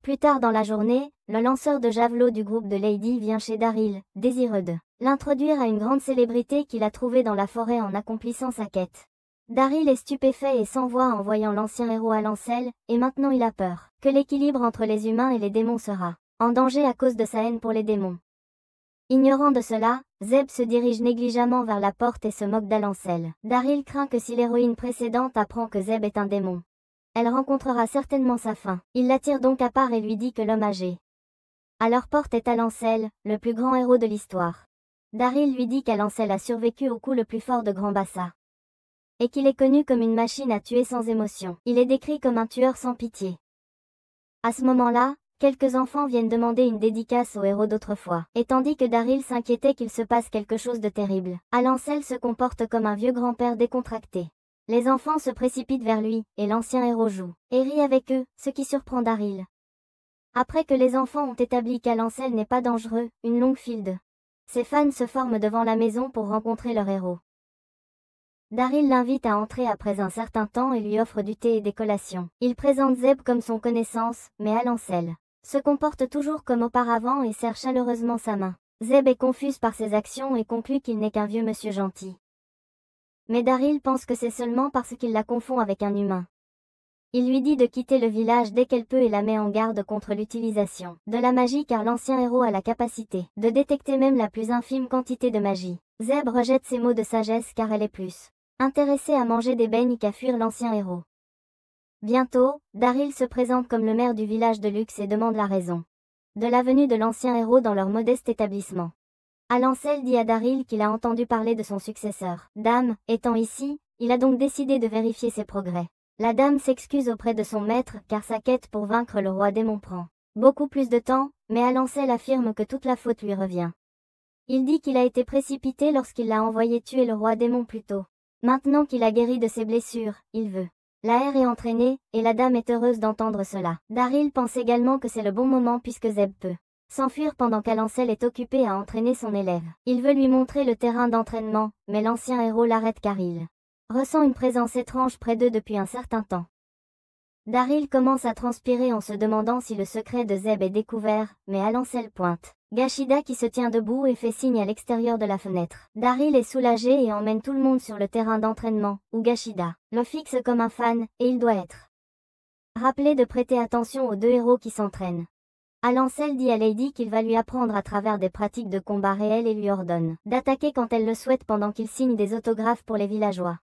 Plus tard dans la journée, le lanceur de javelot du groupe de Lady vient chez Daryl, désireux de l'introduire à une grande célébrité qu'il a trouvée dans la forêt en accomplissant sa quête. Daryl est stupéfait et s'envoie en voyant l'ancien héros à Lancel, et maintenant il a peur que l'équilibre entre les humains et les démons sera en danger à cause de sa haine pour les démons. Ignorant de cela, Zeb se dirige négligemment vers la porte et se moque d'Alancel. Daryl craint que si l'héroïne précédente apprend que Zeb est un démon, elle rencontrera certainement sa fin. Il l'attire donc à part et lui dit que l'homme âgé à leur porte est Alancel, le plus grand héros de l'histoire. Daryl lui dit qu'Alancel a survécu au coup le plus fort de Grand Bassa, et qu'il est connu comme une machine à tuer sans émotion. Il est décrit comme un tueur sans pitié. À ce moment-là, quelques enfants viennent demander une dédicace au héros d'autrefois. Et tandis que Daryl s'inquiétait qu'il se passe quelque chose de terrible, Alancel se comporte comme un vieux grand-père décontracté. Les enfants se précipitent vers lui, et l'ancien héros joue et rit avec eux, ce qui surprend Daryl. Après que les enfants ont établi qu'Alancel n'est pas dangereux, une longue file de ses fans se forment devant la maison pour rencontrer leur héros. Daryl l'invite à entrer après un certain temps et lui offre du thé et des collations. Il présente Zeb comme son connaissance, mais Alancel se comporte toujours comme auparavant et serre chaleureusement sa main. Zeb est confuse par ses actions et conclut qu'il n'est qu'un vieux monsieur gentil. Mais Daryl pense que c'est seulement parce qu'il la confond avec un humain. Il lui dit de quitter le village dès qu'elle peut et la met en garde contre l'utilisation de la magie car l'ancien héros a la capacité de détecter même la plus infime quantité de magie. Zeb rejette ses mots de sagesse car elle est plus intéressée à manger des beignes qu'à fuir l'ancien héros. Bientôt, Daryl se présente comme le maire du village de Luxe et demande la raison de la venue de l'ancien héros dans leur modeste établissement. Alancel dit à Daryl qu'il a entendu parler de son successeur. Dame, étant ici, il a donc décidé de vérifier ses progrès. La dame s'excuse auprès de son maître car sa quête pour vaincre le roi démon prend beaucoup plus de temps, mais Alancel affirme que toute la faute lui revient. Il dit qu'il a été précipité lorsqu'il l'a envoyé tuer le roi démon plus tôt. Maintenant qu'il a guéri de ses blessures, il veut la haire et entraîner, et la dame est heureuse d'entendre cela. Daryl pense également que c'est le bon moment puisque Zeb peut s'enfuir pendant qu'Alancel est occupé à entraîner son élève. Il veut lui montrer le terrain d'entraînement, mais l'ancien héros l'arrête car il ressent une présence étrange près d'eux depuis un certain temps. Daryl commence à transpirer en se demandant si le secret de Zeb est découvert, mais Alancel pointe Gashida qui se tient debout et fait signe à l'extérieur de la fenêtre. Daryl est soulagé et emmène tout le monde sur le terrain d'entraînement, où Gashida le fixe comme un fan, et il doit être Rappelez de prêter attention aux deux héros qui s'entraînent. Alancel dit à Lady qu'il va lui apprendre à travers des pratiques de combat réelles et lui ordonne d'attaquer quand elle le souhaite pendant qu'il signe des autographes pour les villageois.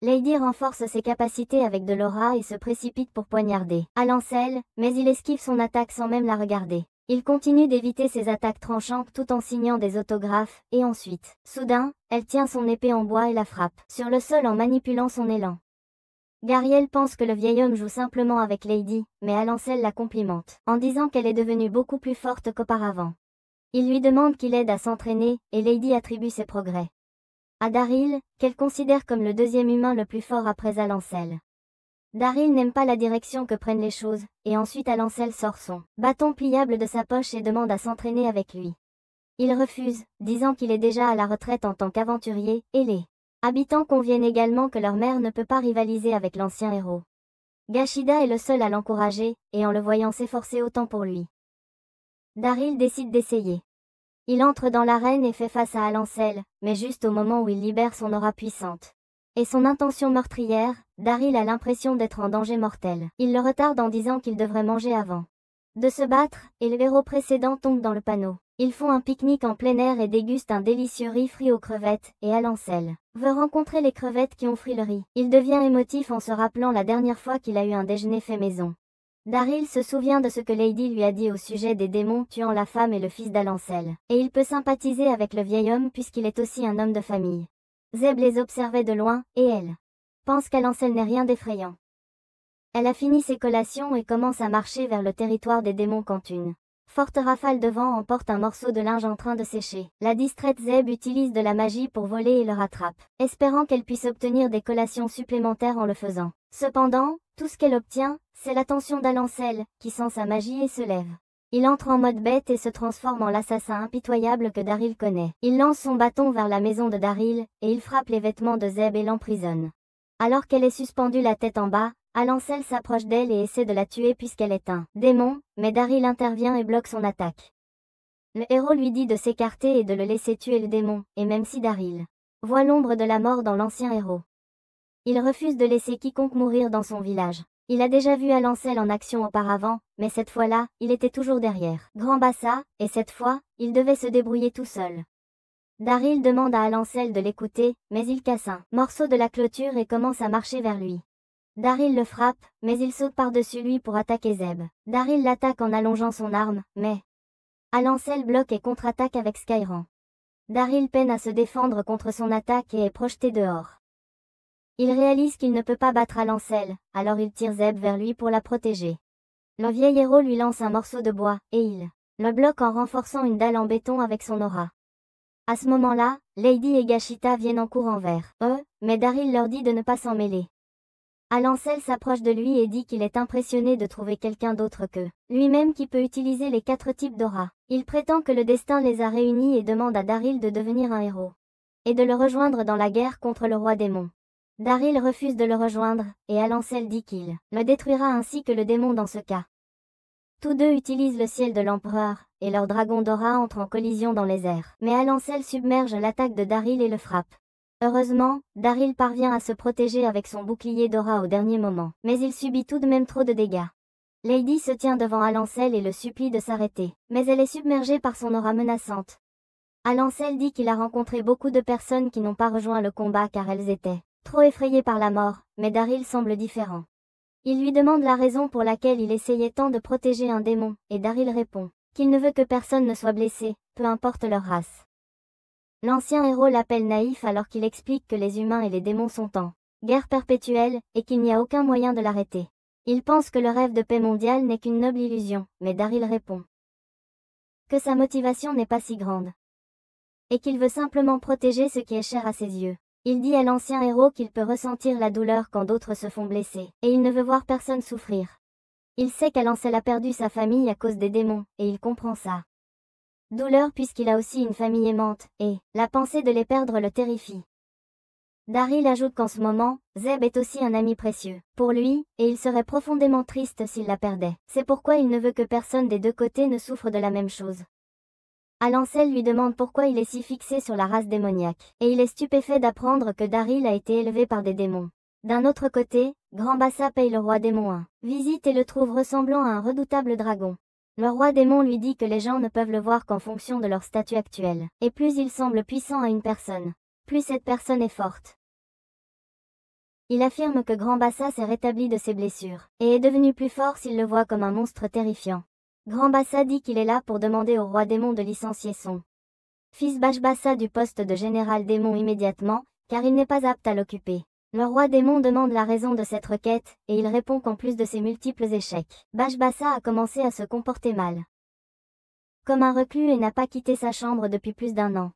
Lady renforce ses capacités avec de l'aura et se précipite pour poignarder Alancel, mais il esquive son attaque sans même la regarder. Il continue d'éviter ses attaques tranchantes tout en signant des autographes, et ensuite, soudain, elle tient son épée en bois et la frappe sur le sol en manipulant son élan. Gariel pense que le vieil homme joue simplement avec Lady, mais Alancel la complimente, en disant qu'elle est devenue beaucoup plus forte qu'auparavant. Il lui demande qu'il aide à s'entraîner, et Lady attribue ses progrès à Daryl, qu'elle considère comme le deuxième humain le plus fort après Alancel. Daryl n'aime pas la direction que prennent les choses, et ensuite Alancel sort son bâton pliable de sa poche et demande à s'entraîner avec lui. Il refuse, disant qu'il est déjà à la retraite en tant qu'aventurier, et les habitants conviennent également que leur mère ne peut pas rivaliser avec l'ancien héros. Gashida est le seul à l'encourager, et en le voyant s'efforcer autant pour lui, Daryl décide d'essayer. Il entre dans l'arène et fait face à Alancel, mais juste au moment où il libère son aura puissante et son intention meurtrière, Daryl a l'impression d'être en danger mortel. Il le retarde en disant qu'il devrait manger avant de se battre, et le héros précédent tombe dans le panneau. Ils font un pique-nique en plein air et dégustent un délicieux riz frit aux crevettes, et Alancel veut rencontrer les crevettes qui ont frit le riz. Il devient émotif en se rappelant la dernière fois qu'il a eu un déjeuner fait maison. Daryl se souvient de ce que Lady lui a dit au sujet des démons tuant la femme et le fils d'Alancel, et il peut sympathiser avec le vieil homme puisqu'il est aussi un homme de famille. Zeb les observait de loin, et elle pense qu'Alancel n'est rien d'effrayant. Elle a fini ses collations et commence à marcher vers le territoire des démons quand une forte rafale de vent emporte un morceau de linge en train de sécher. La distraite Zeb utilise de la magie pour voler et le rattrape, espérant qu'elle puisse obtenir des collations supplémentaires en le faisant. Cependant, tout ce qu'elle obtient, c'est l'attention d'Alancel, qui sent sa magie et se lève. Il entre en mode bête et se transforme en l'assassin impitoyable que Daryl connaît. Il lance son bâton vers la maison de Daryl, et il frappe les vêtements de Zeb et l'emprisonne. Alors qu'elle est suspendue la tête en bas, Alancel s'approche d'elle et essaie de la tuer puisqu'elle est un démon, mais Daryl intervient et bloque son attaque. Le héros lui dit de s'écarter et de le laisser tuer le démon, et même si Daryl voit l'ombre de la mort dans l'ancien héros, il refuse de laisser quiconque mourir dans son village. Il a déjà vu Alancel en action auparavant, mais cette fois-là, il était toujours derrière Grand Bassa, et cette fois, il devait se débrouiller tout seul. Daryl demande à Alancel de l'écouter, mais il casse un morceau de la clôture et commence à marcher vers lui. Daryl le frappe, mais il saute par-dessus lui pour attaquer Zeb. Daryl l'attaque en allongeant son arme, mais Alancel bloque et contre-attaque avec Skyran. Daryl peine à se défendre contre son attaque et est projeté dehors. Il réalise qu'il ne peut pas battre Alancel, alors il tire Zeb vers lui pour la protéger. Le vieil héros lui lance un morceau de bois, et il le bloque en renforçant une dalle en béton avec son aura. À ce moment-là, Lady et Gashita viennent en courant vers eux, mais Daryl leur dit de ne pas s'en mêler. Alancel s'approche de lui et dit qu'il est impressionné de trouver quelqu'un d'autre que lui-même qui peut utiliser les 4 types d'aura. Il prétend que le destin les a réunis et demande à Daryl de devenir un héros et de le rejoindre dans la guerre contre le roi démon. Daryl refuse de le rejoindre, et Alancel dit qu'il le détruira ainsi que le démon dans ce cas. Tous deux utilisent le ciel de l'empereur, et leur dragon d'aura entre en collision dans les airs. Mais Alancel submerge l'attaque de Daryl et le frappe. Heureusement, Daryl parvient à se protéger avec son bouclier d'aura au dernier moment, mais il subit tout de même trop de dégâts. Lady se tient devant Alancel et le supplie de s'arrêter, mais elle est submergée par son aura menaçante. Alancel dit qu'il a rencontré beaucoup de personnes qui n'ont pas rejoint le combat car elles étaient trop effrayées par la mort, mais Daryl semble différent. Il lui demande la raison pour laquelle il essayait tant de protéger un démon, et Daryl répond qu'il ne veut que personne ne soit blessé, peu importe leur race. L'ancien héros l'appelle naïf alors qu'il explique que les humains et les démons sont en guerre perpétuelle, et qu'il n'y a aucun moyen de l'arrêter. Il pense que le rêve de paix mondiale n'est qu'une noble illusion, mais Daryl répond que sa motivation n'est pas si grande, et qu'il veut simplement protéger ce qui est cher à ses yeux. Il dit à l'ancien héros qu'il peut ressentir la douleur quand d'autres se font blesser, et il ne veut voir personne souffrir. Il sait qu'Alancel a perdu sa famille à cause des démons, et il comprend ça. Douleur puisqu'il a aussi une famille aimante, et la pensée de les perdre le terrifie. Daryl ajoute qu'en ce moment, Zeb est aussi un ami précieux pour lui, et il serait profondément triste s'il la perdait. C'est pourquoi il ne veut que personne des deux côtés ne souffre de la même chose. Alancel lui demande pourquoi il est si fixé sur la race démoniaque, et il est stupéfait d'apprendre que Daryl a été élevé par des démons. D'un autre côté, Grand Bassa paye le roi démon un visite et le trouve ressemblant à un redoutable dragon. Le roi démon lui dit que les gens ne peuvent le voir qu'en fonction de leur statut actuel, et plus il semble puissant à une personne, plus cette personne est forte. Il affirme que Grand Bassa s'est rétabli de ses blessures, et est devenu plus fort s'il le voit comme un monstre terrifiant. Grand Bassa dit qu'il est là pour demander au roi démon de licencier son fils Bassa du poste de général démon immédiatement, car il n'est pas apte à l'occuper. Le roi démon demande la raison de cette requête, et il répond qu'en plus de ses multiples échecs, Bassa a commencé à se comporter mal comme un reclus et n'a pas quitté sa chambre depuis plus d'1 an.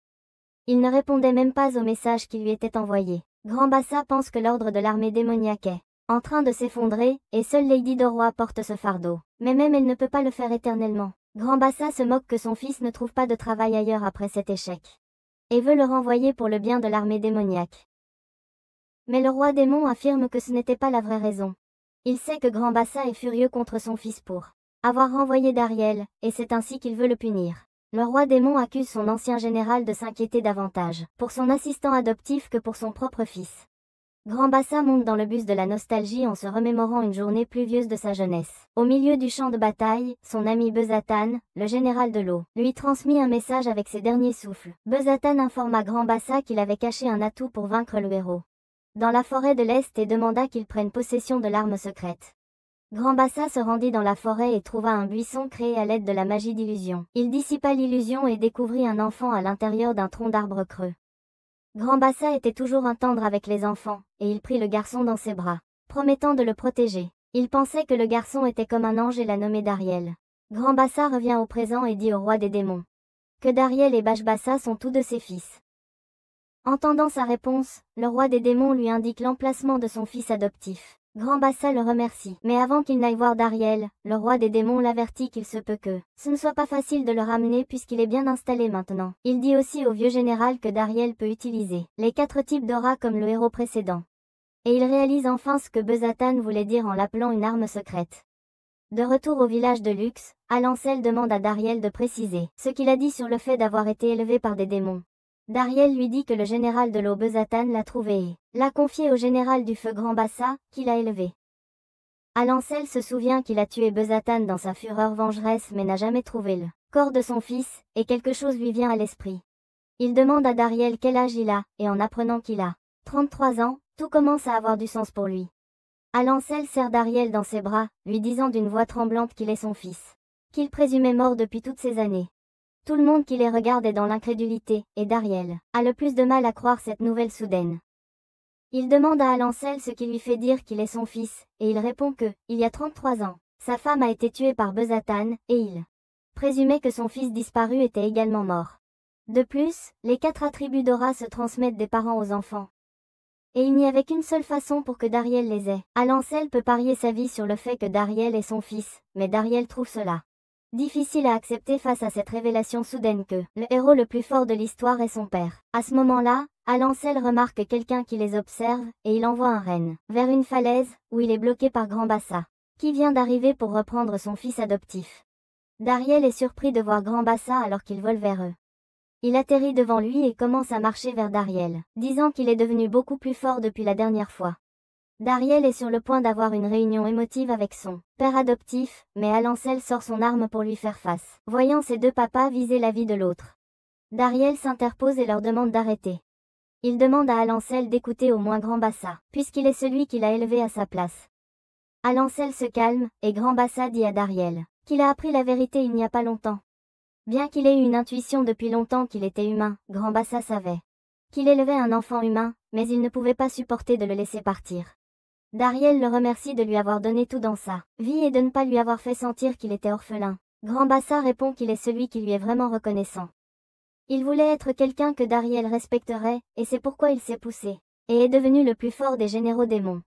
Il ne répondait même pas aux messages qui lui étaient envoyés. Grand Bassa pense que l'ordre de l'armée démoniaque est en train de s'effondrer, et seule Lady Doroa porte ce fardeau. Mais même elle ne peut pas le faire éternellement. Grand Bassa se moque que son fils ne trouve pas de travail ailleurs après cet échec, et veut le renvoyer pour le bien de l'armée démoniaque. Mais le roi démon affirme que ce n'était pas la vraie raison. Il sait que Grand Bassa est furieux contre son fils pour avoir renvoyé Dariel, et c'est ainsi qu'il veut le punir. Le roi démon accuse son ancien général de s'inquiéter davantage pour son assistant adoptif que pour son propre fils. Grand Bassa monte dans le bus de la nostalgie en se remémorant une journée pluvieuse de sa jeunesse. Au milieu du champ de bataille, son ami Bezatan, le général de l'eau, lui transmit un message avec ses derniers souffles. Bezatan informa Grand Bassa qu'il avait caché un atout pour vaincre le héros dans la forêt de l'Est et demanda qu'il prenne possession de l'arme secrète. Grand Bassa se rendit dans la forêt et trouva un buisson créé à l'aide de la magie d'illusion. Il dissipa l'illusion et découvrit un enfant à l'intérieur d'un tronc d'arbre creux. Grand Bassa était toujours tendre avec les enfants, et il prit le garçon dans ses bras, promettant de le protéger. Il pensait que le garçon était comme un ange et l'a nommé Dariel. Grand Bassa revient au présent et dit au roi des démons que Dariel et Bassa sont tous de ses fils. Entendant sa réponse, le roi des démons lui indique l'emplacement de son fils adoptif. Grand Bassa le remercie, mais avant qu'il n'aille voir Dariel, le roi des démons l'avertit qu'il se peut que ce ne soit pas facile de le ramener puisqu'il est bien installé maintenant. Il dit aussi au vieux général que Dariel peut utiliser les 4 types d'aura comme le héros précédent. Et il réalise enfin ce que Bezatan voulait dire en l'appelant une arme secrète. De retour au village de Lux, Alancel demande à Dariel de préciser ce qu'il a dit sur le fait d'avoir été élevé par des démons. Dariel lui dit que le général de l'eau Bezatan l'a trouvé et l'a confié au général du feu Grand Bassa, qui l'a élevé. Alancel se souvient qu'il a tué Bezatan dans sa fureur vengeresse mais n'a jamais trouvé le corps de son fils, et quelque chose lui vient à l'esprit. Il demande à Dariel quel âge il a, et en apprenant qu'il a 33 ans, tout commence à avoir du sens pour lui. Alancel serre Dariel dans ses bras, lui disant d'une voix tremblante qu'il est son fils, qu'il présumait mort depuis toutes ces années. Tout le monde qui les regarde est dans l'incrédulité, et Dariel a le plus de mal à croire cette nouvelle soudaine. Il demande à Alancel ce qui lui fait dire qu'il est son fils, et il répond que, il y a 33 ans, sa femme a été tuée par Bezatan, et il présumait que son fils disparu était également mort. De plus, les 4 attributs d'aura se transmettent des parents aux enfants. Et il n'y avait qu'une seule façon pour que Dariel les ait. Alancel peut parier sa vie sur le fait que Dariel est son fils, mais Dariel trouve cela difficile à accepter face à cette révélation soudaine que le héros le plus fort de l'histoire est son père. À ce moment-là, Alancel remarque quelqu'un qui les observe, et il envoie un renne vers une falaise, où il est bloqué par Grand Bassa, qui vient d'arriver pour reprendre son fils adoptif. Dariel est surpris de voir Grand Bassa alors qu'il vole vers eux. Il atterrit devant lui et commence à marcher vers Dariel, disant qu'il est devenu beaucoup plus fort depuis la dernière fois. Dariel est sur le point d'avoir une réunion émotive avec son père adoptif, mais Alancel sort son arme pour lui faire face, voyant ses 2 papas viser la vie de l'autre. Dariel s'interpose et leur demande d'arrêter. Il demande à Alancel d'écouter au moins Grand Bassa, puisqu'il est celui qui l'a élevé à sa place. Alancel se calme, et Grand Bassa dit à Dariel qu'il a appris la vérité il n'y a pas longtemps. Bien qu'il ait eu une intuition depuis longtemps qu'il était humain, Grand Bassa savait qu'il élevait un enfant humain, mais il ne pouvait pas supporter de le laisser partir. Dariel le remercie de lui avoir donné tout dans sa vie et de ne pas lui avoir fait sentir qu'il était orphelin. Grand Bassa répond qu'il est celui qui lui est vraiment reconnaissant. Il voulait être quelqu'un que Dariel respecterait, et c'est pourquoi il s'est poussé, et est devenu le plus fort des généraux démons.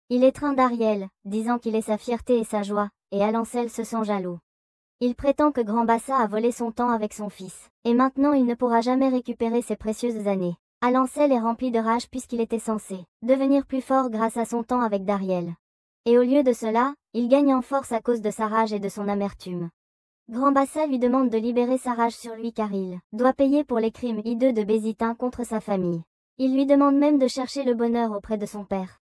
Il étreint Dariel, disant qu'il est sa fierté et sa joie, et Alancel se sent jaloux. Il prétend que Grand Bassa a volé son temps avec son fils, et maintenant il ne pourra jamais récupérer ses précieuses années. Alancel est rempli de rage puisqu'il était censé devenir plus fort grâce à son temps avec Dariel. Et au lieu de cela, il gagne en force à cause de sa rage et de son amertume. Grand Bassa lui demande de libérer sa rage sur lui car il doit payer pour les crimes hideux de Bézitin contre sa famille. Il lui demande même de chercher le bonheur auprès de son père.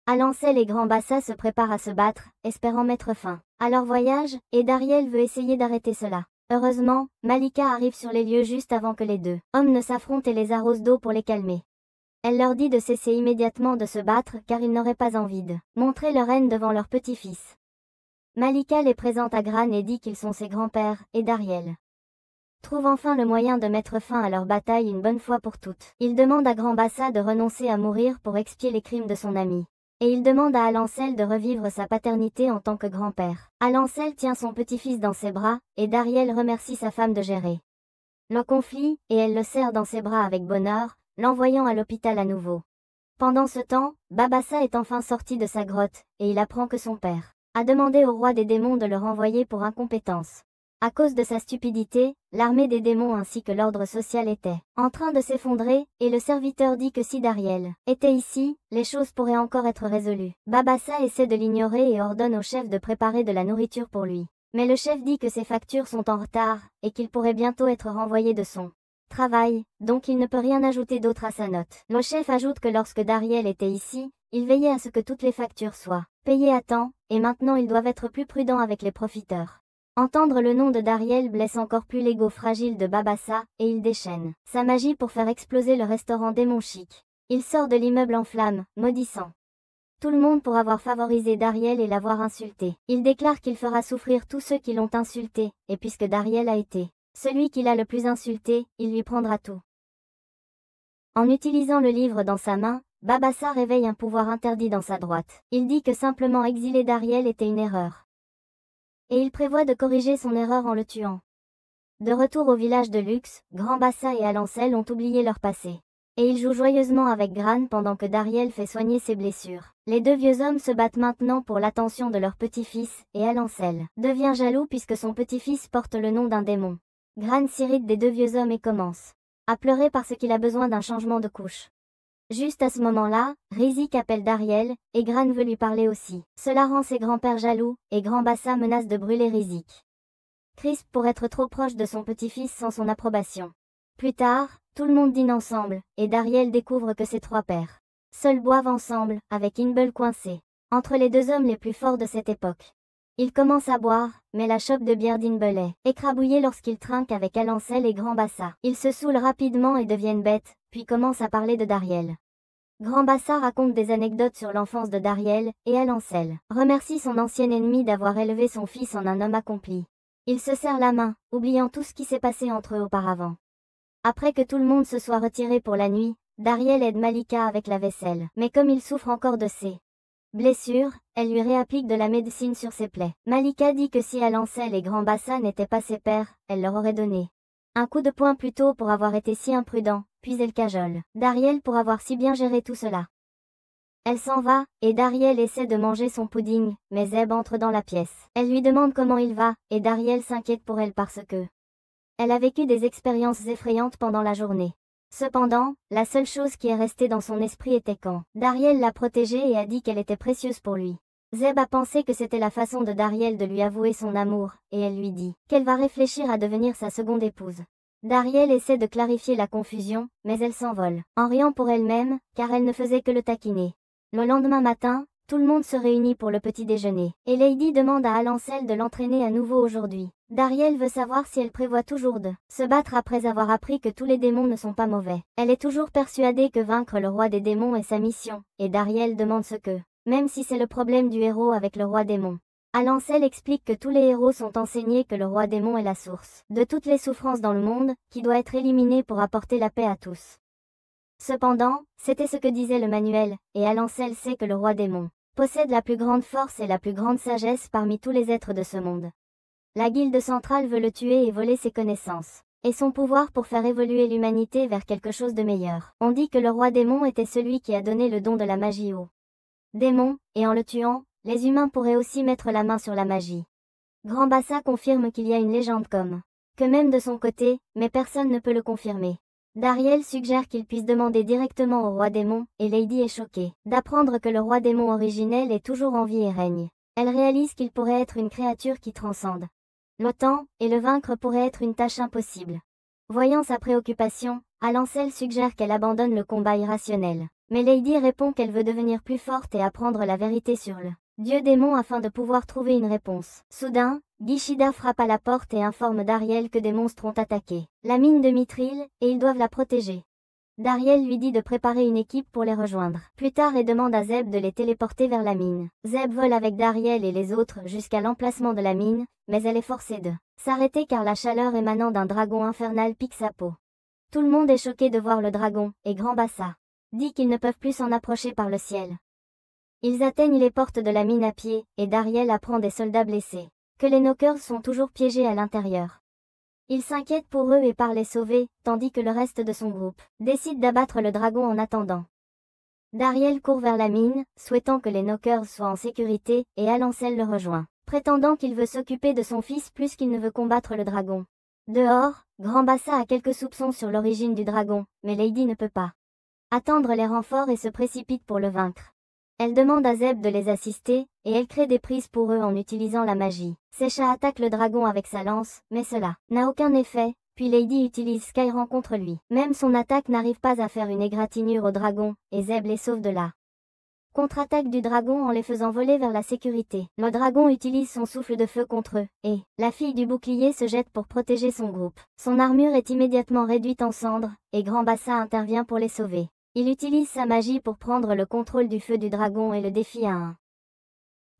Alancel et Grand Bassa se préparent à se battre, espérant mettre fin à leur voyage, et Dariel veut essayer d'arrêter cela. Heureusement, Malika arrive sur les lieux juste avant que les deux hommes ne s'affrontent et les arrose d'eau pour les calmer. Elle leur dit de cesser immédiatement de se battre car ils n'auraient pas envie de montrer leur haine devant leur petit-fils. Malika les présente à Gran et dit qu'ils sont ses grands-pères, et Dariel trouve enfin le moyen de mettre fin à leur bataille une bonne fois pour toutes. Il demande à Grand Bassa de renoncer à mourir pour expier les crimes de son ami. Et il demande à Alancel de revivre sa paternité en tant que grand-père. Alancel tient son petit-fils dans ses bras, et Dariel remercie sa femme de gérer le conflit, et elle le serre dans ses bras avec bonheur, l'envoyant à l'hôpital à nouveau. Pendant ce temps, Babassa est enfin sorti de sa grotte, et il apprend que son père a demandé au roi des démons de le renvoyer pour incompétence. À cause de sa stupidité, l'armée des démons ainsi que l'ordre social était en train de s'effondrer, et le serviteur dit que si Dariel était ici, les choses pourraient encore être résolues. Babassa essaie de l'ignorer et ordonne au chef de préparer de la nourriture pour lui. Mais le chef dit que ses factures sont en retard, et qu'il pourrait bientôt être renvoyé de son travail, donc il ne peut rien ajouter d'autre à sa note. Le chef ajoute que lorsque Dariel était ici, il veillait à ce que toutes les factures soient payées à temps, et maintenant ils doivent être plus prudents avec les profiteurs. Entendre le nom de Dariel blesse encore plus l'ego fragile de Babassa, et il déchaîne sa magie pour faire exploser le restaurant Démon Chic. Il sort de l'immeuble en flammes, maudissant tout le monde pour avoir favorisé Dariel et l'avoir insulté. Il déclare qu'il fera souffrir tous ceux qui l'ont insulté, et puisque Dariel a été celui qui l'a le plus insulté, il lui prendra tout. En utilisant le livre dans sa main, Babassa réveille un pouvoir interdit dans sa droite. Il dit que simplement exiler Dariel était une erreur. Et il prévoit de corriger son erreur en le tuant. De retour au village de Luxe, Grand Bassa et Alancel ont oublié leur passé. Et ils jouent joyeusement avec Gran pendant que Dariel fait soigner ses blessures. Les deux vieux hommes se battent maintenant pour l'attention de leur petit-fils, et Alancel devient jaloux puisque son petit-fils porte le nom d'un démon. Gran s'irrite des deux vieux hommes et commence à pleurer parce qu'il a besoin d'un changement de couche. Juste à ce moment-là, Rizik appelle Dariel, et Gran veut lui parler aussi. Cela rend ses grands-pères jaloux, et Grand Bassa menace de brûler Rizik. Crisp pour être trop proche de son petit-fils sans son approbation. Plus tard, tout le monde dîne ensemble, et Dariel découvre que ses trois pères seuls boivent ensemble, avec Inbel coincé entre les deux hommes les plus forts de cette époque. Il commence à boire, mais la chope de bière d'Inbel est écrabouillée lorsqu'il trinque avec Alancel et Grand Bassa. Ils se saoulent rapidement et deviennent bêtes, puis commencent à parler de Dariel. Grand Bassa raconte des anecdotes sur l'enfance de Dariel, et Alancel remercie son ancien ennemi d'avoir élevé son fils en un homme accompli. Il se serre la main, oubliant tout ce qui s'est passé entre eux auparavant. Après que tout le monde se soit retiré pour la nuit, Dariel aide Malika avec la vaisselle. Mais comme il souffre encore de ses blessures, elle lui réapplique de la médecine sur ses plaies. Malika dit que si Alancel et Grand Bassa n'étaient pas ses pères, elle leur aurait donné un coup de poing plus tôt pour avoir été si imprudent, puis elle cajole Dariel pour avoir si bien géré tout cela. Elle s'en va, et Dariel essaie de manger son pudding, mais Zeb entre dans la pièce. Elle lui demande comment il va, et Dariel s'inquiète pour elle parce que elle a vécu des expériences effrayantes pendant la journée. Cependant, la seule chose qui est restée dans son esprit était quand Dariel l'a protégée et a dit qu'elle était précieuse pour lui. Zeb a pensé que c'était la façon de Dariel de lui avouer son amour, et elle lui dit qu'elle va réfléchir à devenir sa seconde épouse. Dariel essaie de clarifier la confusion, mais elle s'envole, en riant pour elle-même, car elle ne faisait que le taquiner. Le lendemain matin, tout le monde se réunit pour le petit déjeuner, et Lady demande à Alancel de l'entraîner à nouveau aujourd'hui. Dariel veut savoir si elle prévoit toujours de se battre après avoir appris que tous les démons ne sont pas mauvais. Elle est toujours persuadée que vaincre le roi des démons est sa mission, et Dariel demande ce que, même si c'est le problème du héros avec le roi démon. Alancel explique que tous les héros sont enseignés que le roi démon est la source de toutes les souffrances dans le monde, qui doit être éliminée pour apporter la paix à tous. Cependant, c'était ce que disait le manuel, et Alancel sait que le roi démon possède la plus grande force et la plus grande sagesse parmi tous les êtres de ce monde. La guilde centrale veut le tuer et voler ses connaissances et son pouvoir pour faire évoluer l'humanité vers quelque chose de meilleur. On dit que le roi démon était celui qui a donné le don de la magie aux démons, et en le tuant, les humains pourraient aussi mettre la main sur la magie. Grand Bassa confirme qu'il y a une légende comme que même de son côté, mais personne ne peut le confirmer. Dariel suggère qu'il puisse demander directement au roi démon, et Lady est choquée d'apprendre que le roi démon originel est toujours en vie et règne. Elle réalise qu'il pourrait être une créature qui transcende le temps, et le vaincre pourrait être une tâche impossible. Voyant sa préoccupation, Alancel suggère qu'elle abandonne le combat irrationnel. Mais Lady répond qu'elle veut devenir plus forte et apprendre la vérité sur le dieu démon afin de pouvoir trouver une réponse. Soudain, Gishida frappe à la porte et informe Dariel que des monstres ont attaqué la mine de Mithril, et ils doivent la protéger. Dariel lui dit de préparer une équipe pour les rejoindre plus tard et demande à Zeb de les téléporter vers la mine. Zeb vole avec Dariel et les autres jusqu'à l'emplacement de la mine, mais elle est forcée de s'arrêter car la chaleur émanant d'un dragon infernal pique sa peau. Tout le monde est choqué de voir le dragon, et Grand Bassa dit qu'ils ne peuvent plus s'en approcher par le ciel. Ils atteignent les portes de la mine à pied, et Dariel apprend des soldats blessés que les Knockers sont toujours piégés à l'intérieur. Il s'inquiète pour eux et part les sauver, tandis que le reste de son groupe décide d'abattre le dragon en attendant. Dariel court vers la mine, souhaitant que les Knockers soient en sécurité, et Alancel le rejoint, prétendant qu'il veut s'occuper de son fils plus qu'il ne veut combattre le dragon. Dehors, Grand Bassa a quelques soupçons sur l'origine du dragon, mais Lady ne peut pas attendre les renforts et se précipite pour le vaincre. Elle demande à Zeb de les assister, et elle crée des prises pour eux en utilisant la magie. Secha attaque le dragon avec sa lance, mais cela n'a aucun effet, puis Lady utilise Skyran contre lui. Même son attaque n'arrive pas à faire une égratignure au dragon, et Zeb les sauve de la contre-attaque du dragon en les faisant voler vers la sécurité. Le dragon utilise son souffle de feu contre eux, et la fille du bouclier se jette pour protéger son groupe. Son armure est immédiatement réduite en cendres, et Grand Bassa intervient pour les sauver. Il utilise sa magie pour prendre le contrôle du feu du dragon et le défie à un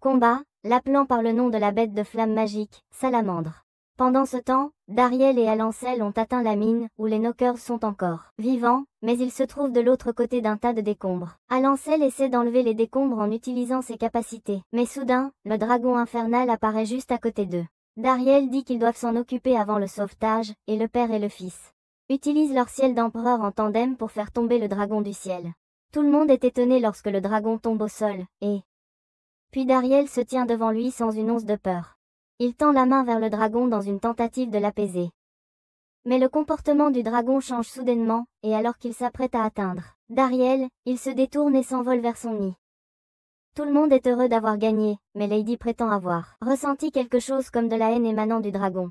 combat, l'appelant par le nom de la bête de flamme magique, Salamandre. Pendant ce temps, Dariel et Alancel ont atteint la mine, où les Knockers sont encore vivants, mais ils se trouvent de l'autre côté d'un tas de décombres. Alancel essaie d'enlever les décombres en utilisant ses capacités, mais soudain, le dragon infernal apparaît juste à côté d'eux. Dariel dit qu'ils doivent s'en occuper avant le sauvetage, et le père et le fils utilisent leur ciel d'empereur en tandem pour faire tomber le dragon du ciel. Tout le monde est étonné lorsque le dragon tombe au sol, et puis Dariel se tient devant lui sans une once de peur. Il tend la main vers le dragon dans une tentative de l'apaiser. Mais le comportement du dragon change soudainement, et alors qu'il s'apprête à atteindre Dariel, il se détourne et s'envole vers son nid. Tout le monde est heureux d'avoir gagné, mais Lady prétend avoir ressenti quelque chose comme de la haine émanant du dragon.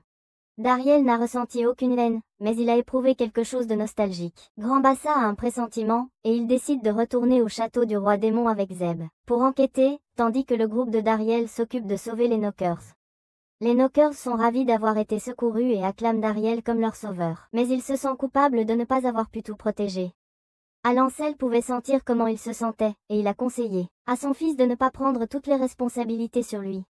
Dariel n'a ressenti aucune haine, mais il a éprouvé quelque chose de nostalgique. Grand Bassa a un pressentiment, et il décide de retourner au château du roi démon avec Zeb pour enquêter, tandis que le groupe de Dariel s'occupe de sauver les Knockers. Les Knockers sont ravis d'avoir été secourus et acclament Dariel comme leur sauveur, mais il se sent coupable de ne pas avoir pu tout protéger. Alancel pouvait sentir comment il se sentait, et il a conseillé à son fils de ne pas prendre toutes les responsabilités sur lui.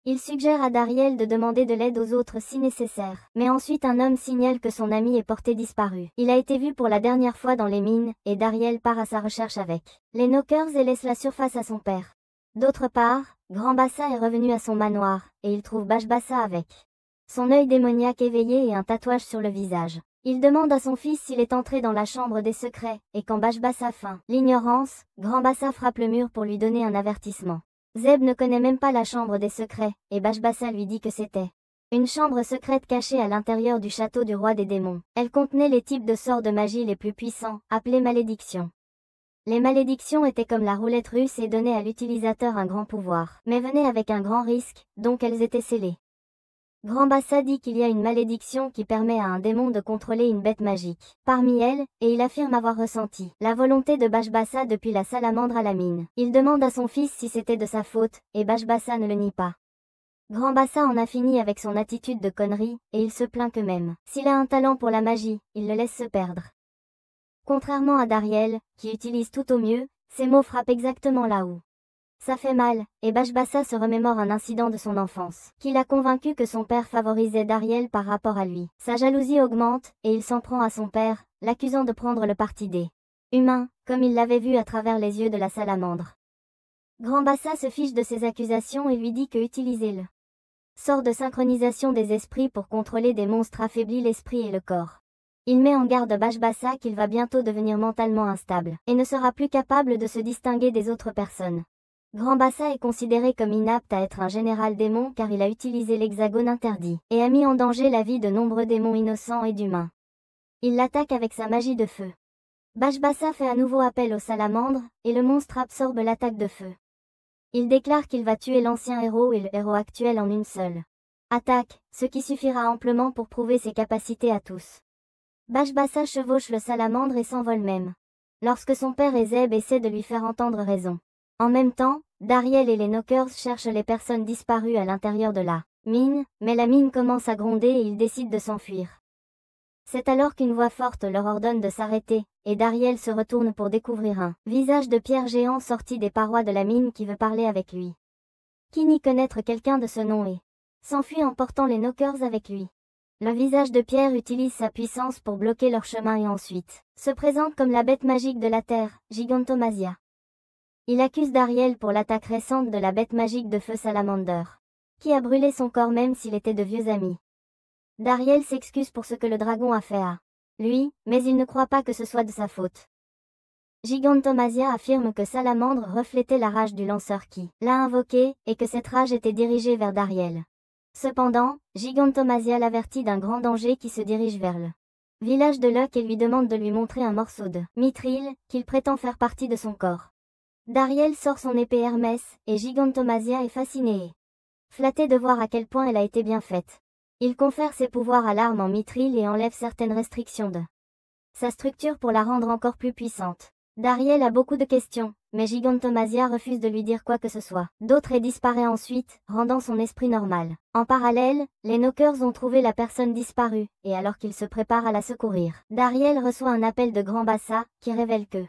Il suggère à Dariel de demander de l'aide aux autres si nécessaire. Mais ensuite un homme signale que son ami est porté disparu. Il a été vu pour la dernière fois dans les mines, et Dariel part à sa recherche avec les Knockers et laisse la surface à son père. D'autre part, Grand Bassa est revenu à son manoir, et il trouve Bash Bassa avec son œil démoniaque éveillé et un tatouage sur le visage. Il demande à son fils s'il est entré dans la chambre des secrets, et quand Bash Bassa feint l'ignorance, Grand Bassa frappe le mur pour lui donner un avertissement. Zeb ne connaît même pas la chambre des secrets, et Bash Bassa lui dit que c'était une chambre secrète cachée à l'intérieur du château du roi des démons. Elle contenait les types de sorts de magie les plus puissants, appelés malédictions. Les malédictions étaient comme la roulette russe et donnaient à l'utilisateur un grand pouvoir, mais venaient avec un grand risque, donc elles étaient scellées. Grand Bassa dit qu'il y a une malédiction qui permet à un démon de contrôler une bête magique parmi elles, et il affirme avoir ressenti la volonté de Bash Bassa depuis la salamandre à la mine. Il demande à son fils si c'était de sa faute, et Bash Bassa ne le nie pas. Grand Bassa en a fini avec son attitude de connerie, et il se plaint que même s'il a un talent pour la magie, il le laisse se perdre. Contrairement à Dariel, qui utilise tout au mieux, ses mots frappent exactement là où ça fait mal, et Bash Bassa se remémore un incident de son enfance, qui l'a convaincu que son père favorisait Dariel par rapport à lui. Sa jalousie augmente, et il s'en prend à son père, l'accusant de prendre le parti des humains, comme il l'avait vu à travers les yeux de la salamandre. Grand Bassa se fiche de ces accusations et lui dit que utiliser le sort de synchronisation des esprits pour contrôler des monstres affaiblit l'esprit et le corps. Il met en garde Bash Bassa qu'il va bientôt devenir mentalement instable, et ne sera plus capable de se distinguer des autres personnes. Grand Bassa est considéré comme inapte à être un général démon car il a utilisé l'hexagone interdit, et a mis en danger la vie de nombreux démons innocents et d'humains. Il l'attaque avec sa magie de feu. Bash Bassa fait à nouveau appel aux salamandres, et le monstre absorbe l'attaque de feu. Il déclare qu'il va tuer l'ancien héros et le héros actuel en une seule attaque, ce qui suffira amplement pour prouver ses capacités à tous. Bash Bassa chevauche le salamandre et s'envole même. lorsque son père et Zeb essaient de lui faire entendre raison. En même temps, Dariel et les Knockers cherchent les personnes disparues à l'intérieur de la mine, mais la mine commence à gronder et ils décident de s'enfuir. C'est alors qu'une voix forte leur ordonne de s'arrêter, et Dariel se retourne pour découvrir un visage de pierre géant sorti des parois de la mine qui veut parler avec lui. Qui nie connaître quelqu'un de ce nom et s'enfuit en portant les Knockers avec lui. Le visage de pierre utilise sa puissance pour bloquer leur chemin et ensuite se présente comme la bête magique de la terre, Gigantomasia. Il accuse Dariel pour l'attaque récente de la bête magique de feu Salamander, qui a brûlé son corps même s'il était de vieux amis. Dariel s'excuse pour ce que le dragon a fait à lui, mais il ne croit pas que ce soit de sa faute. Gigantomasia affirme que Salamandre reflétait la rage du lanceur qui l'a invoqué, et que cette rage était dirigée vers Dariel. Cependant, Gigantomasia l'avertit d'un grand danger qui se dirige vers le village de Luck et lui demande de lui montrer un morceau de mithril, qu'il prétend faire partie de son corps. Dariel sort son épée Hermès, et Gigantomasia est fasciné et flatté de voir à quel point elle a été bien faite. Il confère ses pouvoirs à l'arme en mithril et enlève certaines restrictions de sa structure pour la rendre encore plus puissante. Dariel a beaucoup de questions, mais Gigantomasia refuse de lui dire quoi que ce soit d'autre et disparaît ensuite, rendant son esprit normal. En parallèle, les Knockers ont trouvé la personne disparue, et alors qu'ils se préparent à la secourir, Dariel reçoit un appel de Grand Bassa, qui révèle que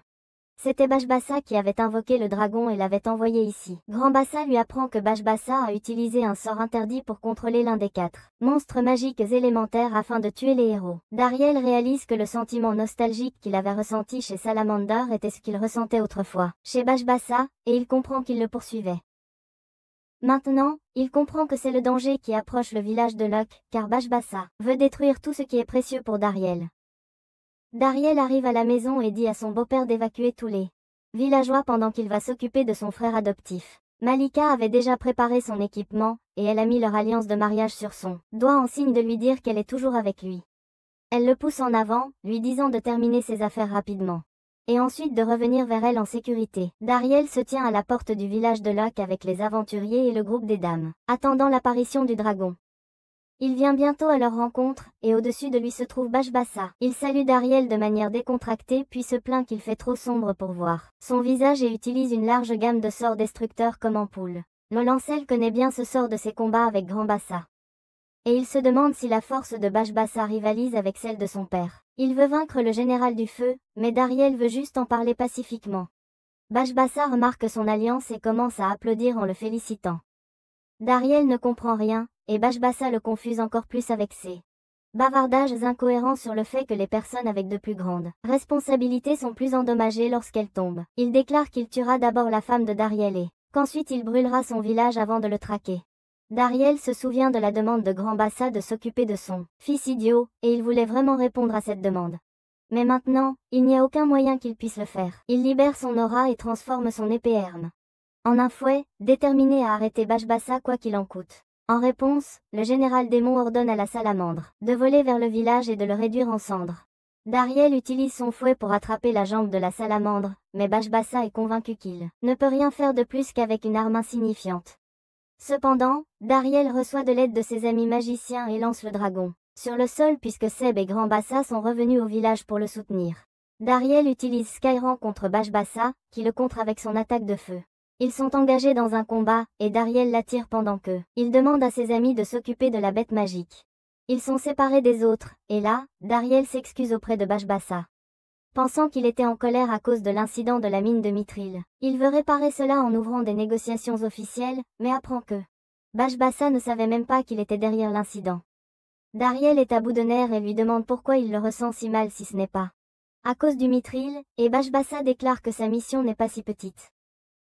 c'était Bashbassa qui avait invoqué le dragon et l'avait envoyé ici. Grand Bassa lui apprend que Bashbassa a utilisé un sort interdit pour contrôler l'un des 4 monstres magiques élémentaires afin de tuer les héros. Dariel réalise que le sentiment nostalgique qu'il avait ressenti chez Salamander était ce qu'il ressentait autrefois chez Bashbassa, et il comprend qu'il le poursuivait. Maintenant, il comprend que c'est le danger qui approche le village de Luck, car Bashbassa veut détruire tout ce qui est précieux pour Dariel. Dariel arrive à la maison et dit à son beau-père d'évacuer tous les villageois pendant qu'il va s'occuper de son frère adoptif. Malika avait déjà préparé son équipement, et elle a mis leur alliance de mariage sur son doigt en signe de lui dire qu'elle est toujours avec lui. Elle le pousse en avant, lui disant de terminer ses affaires rapidement, et ensuite de revenir vers elle en sécurité. Dariel se tient à la porte du village de Luck avec les aventuriers et le groupe des dames, attendant l'apparition du dragon. Il vient bientôt à leur rencontre, et au-dessus de lui se trouve Bashbassa. Il salue Dariel de manière décontractée puis se plaint qu'il fait trop sombre pour voir son visage et utilise une large gamme de sorts destructeurs comme ampoule. Lolancel connaît bien ce sort de ses combats avec Grand Bassa. Et il se demande si la force de Bashbassa rivalise avec celle de son père. Il veut vaincre le général du feu, mais Dariel veut juste en parler pacifiquement. Bashbassa remarque son alliance et commence à applaudir en le félicitant. Dariel ne comprend rien, et Bashbassa le confuse encore plus avec ses bavardages incohérents sur le fait que les personnes avec de plus grandes responsabilités sont plus endommagées lorsqu'elles tombent. Il déclare qu'il tuera d'abord la femme de Dariel et qu'ensuite il brûlera son village avant de le traquer. Dariel se souvient de la demande de Grand Bassa de s'occuper de son fils idiot, et il voulait vraiment répondre à cette demande. Mais maintenant, il n'y a aucun moyen qu'il puisse le faire. Il libère son aura et transforme son épée Herme en un fouet, déterminé à arrêter Bashbassa quoi qu'il en coûte. En réponse, le général démon ordonne à la salamandre de voler vers le village et de le réduire en cendres. Dariel utilise son fouet pour attraper la jambe de la salamandre, mais Bashbassa est convaincu qu'il ne peut rien faire de plus qu'avec une arme insignifiante. Cependant, Dariel reçoit de l'aide de ses amis magiciens et lance le dragon sur le sol puisque Seb et Grand Bassa sont revenus au village pour le soutenir. Dariel utilise Skyran contre Bashbassa, qui le contre avec son attaque de feu. Ils sont engagés dans un combat, et Dariel l'attire pendant que il demande à ses amis de s'occuper de la bête magique. Ils sont séparés des autres, et là, Dariel s'excuse auprès de Bashbassa. Pensant qu'il était en colère à cause de l'incident de la mine de mithril, il veut réparer cela en ouvrant des négociations officielles, mais apprend que Bashbassa ne savait même pas qu'il était derrière l'incident. Dariel est à bout de nerfs et lui demande pourquoi il le ressent si mal si ce n'est pas à cause du mithril, et Bashbassa déclare que sa mission n'est pas si petite.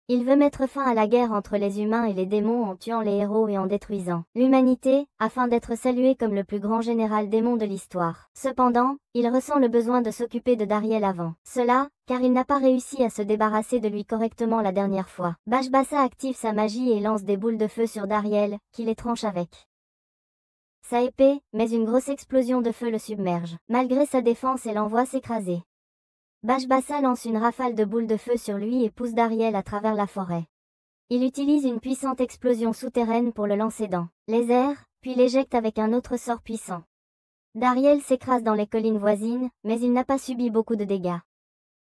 Il veut mettre fin à la guerre entre les humains et les démons en tuant les héros et en détruisant l'humanité, afin d'être salué comme le plus grand général démon de l'histoire. Cependant, il ressent le besoin de s'occuper de Dariel avant cela, car il n'a pas réussi à se débarrasser de lui correctement la dernière fois. Bashbassa active sa magie et lance des boules de feu sur Dariel, qui les tranche avec sa épée, mais une grosse explosion de feu le submerge. Malgré sa défense et l'envoie s'écraser. Bashbassa lance une rafale de boules de feu sur lui et pousse Dariel à travers la forêt. Il utilise une puissante explosion souterraine pour le lancer dans les airs, puis l'éjecte avec un autre sort puissant. Dariel s'écrase dans les collines voisines, mais il n'a pas subi beaucoup de dégâts.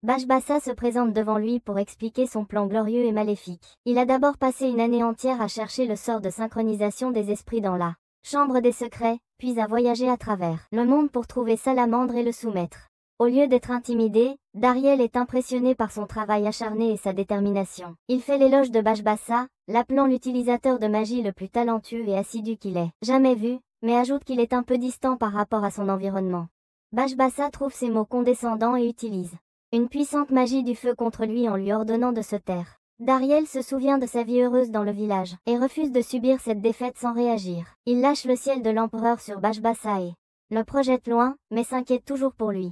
Bashbassa se présente devant lui pour expliquer son plan glorieux et maléfique. Il a d'abord passé une année entière à chercher le sort de synchronisation des esprits dans la chambre des secrets, puis à voyager à travers le monde pour trouver Salamandre et le soumettre. Au lieu d'être intimidé, Dariel est impressionné par son travail acharné et sa détermination. Il fait l'éloge de Bashbassa, l'appelant l'utilisateur de magie le plus talentueux et assidu qu'il ait jamais vu, mais ajoute qu'il est un peu distant par rapport à son environnement. Bashbassa trouve ces mots condescendants et utilise une puissante magie du feu contre lui en lui ordonnant de se taire. Dariel se souvient de sa vie heureuse dans le village, et refuse de subir cette défaite sans réagir. Il lâche le ciel de l'empereur sur Bashbassa et le projette loin, mais s'inquiète toujours pour lui.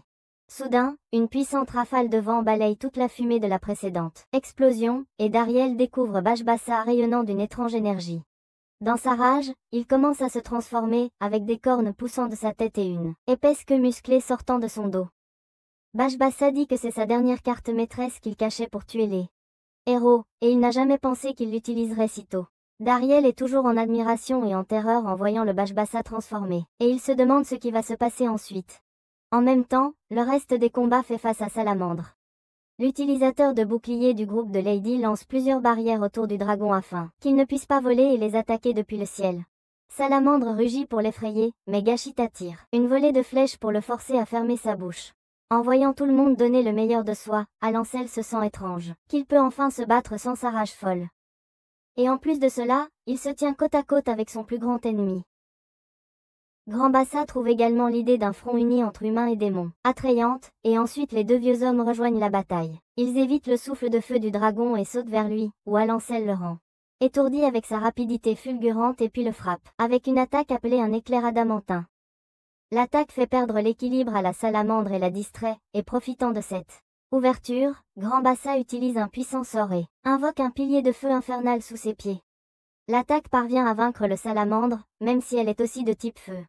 Soudain, une puissante rafale de vent balaye toute la fumée de la précédente explosion, et Dariel découvre Bashbassa rayonnant d'une étrange énergie. Dans sa rage, il commence à se transformer, avec des cornes poussant de sa tête et une épaisse queue musclée sortant de son dos. Bashbassa dit que c'est sa dernière carte maîtresse qu'il cachait pour tuer les héros, et il n'a jamais pensé qu'il l'utiliserait si tôt. Dariel est toujours en admiration et en terreur en voyant le Bashbassa transformé, et il se demande ce qui va se passer ensuite. En même temps, le reste des combats fait face à Salamandre. L'utilisateur de bouclier du groupe de Lady lance plusieurs barrières autour du dragon afin qu'il ne puisse pas voler et les attaquer depuis le ciel. Salamandre rugit pour l'effrayer, mais Gashita tire une volée de flèches pour le forcer à fermer sa bouche. En voyant tout le monde donner le meilleur de soi, Alancel se sent étrange, qu'il peut enfin se battre sans sa rage folle. Et en plus de cela, il se tient côte à côte avec son plus grand ennemi. Grand-Bassa trouve également l'idée d'un front uni entre humains et démons, attrayante, et ensuite les deux vieux hommes rejoignent la bataille. Ils évitent le souffle de feu du dragon et sautent vers lui, où Alancel le rend étourdi avec sa rapidité fulgurante et puis le frappe, avec une attaque appelée un éclair adamantin. L'attaque fait perdre l'équilibre à la salamandre et la distrait, et profitant de cette ouverture, Grand-Bassa utilise un puissant sort et invoque un pilier de feu infernal sous ses pieds. L'attaque parvient à vaincre le salamandre, même si elle est aussi de type feu.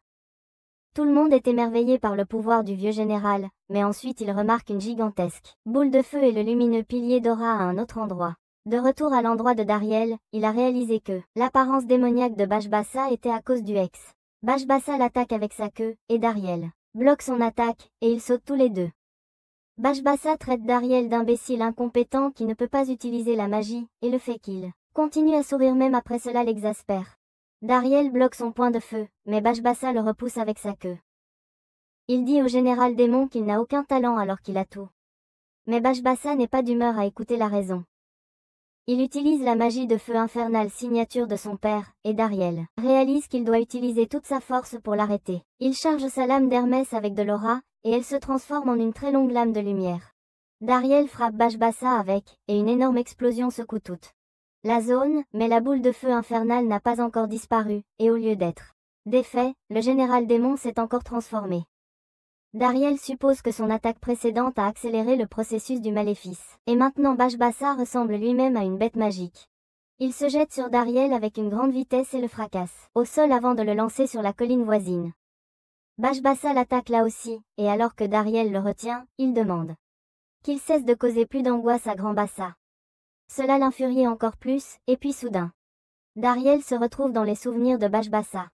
Tout le monde est émerveillé par le pouvoir du vieux général, mais ensuite il remarque une gigantesque boule de feu et le lumineux pilier d'aura à un autre endroit. De retour à l'endroit de Dariel, il a réalisé que l'apparence démoniaque de Bashbassa était à cause du Hex. Bashbassa l'attaque avec sa queue, et Dariel bloque son attaque, et ils sautent tous les deux. Bashbassa traite Dariel d'imbécile incompétent qui ne peut pas utiliser la magie, et le fait qu'il continue à sourire même après cela l'exaspère. Dariel bloque son point de feu, mais Bashbassa le repousse avec sa queue. Il dit au général démon qu'il n'a aucun talent alors qu'il a tout. Mais Bashbassa n'est pas d'humeur à écouter la raison. Il utilise la magie de feu infernal signature de son père, et Dariel réalise qu'il doit utiliser toute sa force pour l'arrêter. Il charge sa lame d'Hermès avec de l'aura, et elle se transforme en une très longue lame de lumière. Dariel frappe Bashbassa avec, et une énorme explosion secoue toute la zone, mais la boule de feu infernal n'a pas encore disparu, et au lieu d'être défait, le général démon s'est encore transformé. Dariel suppose que son attaque précédente a accéléré le processus du maléfice, et maintenant Bashbassa ressemble lui-même à une bête magique. Il se jette sur Dariel avec une grande vitesse et le fracasse au sol avant de le lancer sur la colline voisine. Bashbassa l'attaque là aussi, et alors que Dariel le retient, il demande qu'il cesse de causer plus d'angoisse à Grand-Bassa. Cela l'infurie encore plus, et puis soudain, Dariel se retrouve dans les souvenirs de Bashbassa.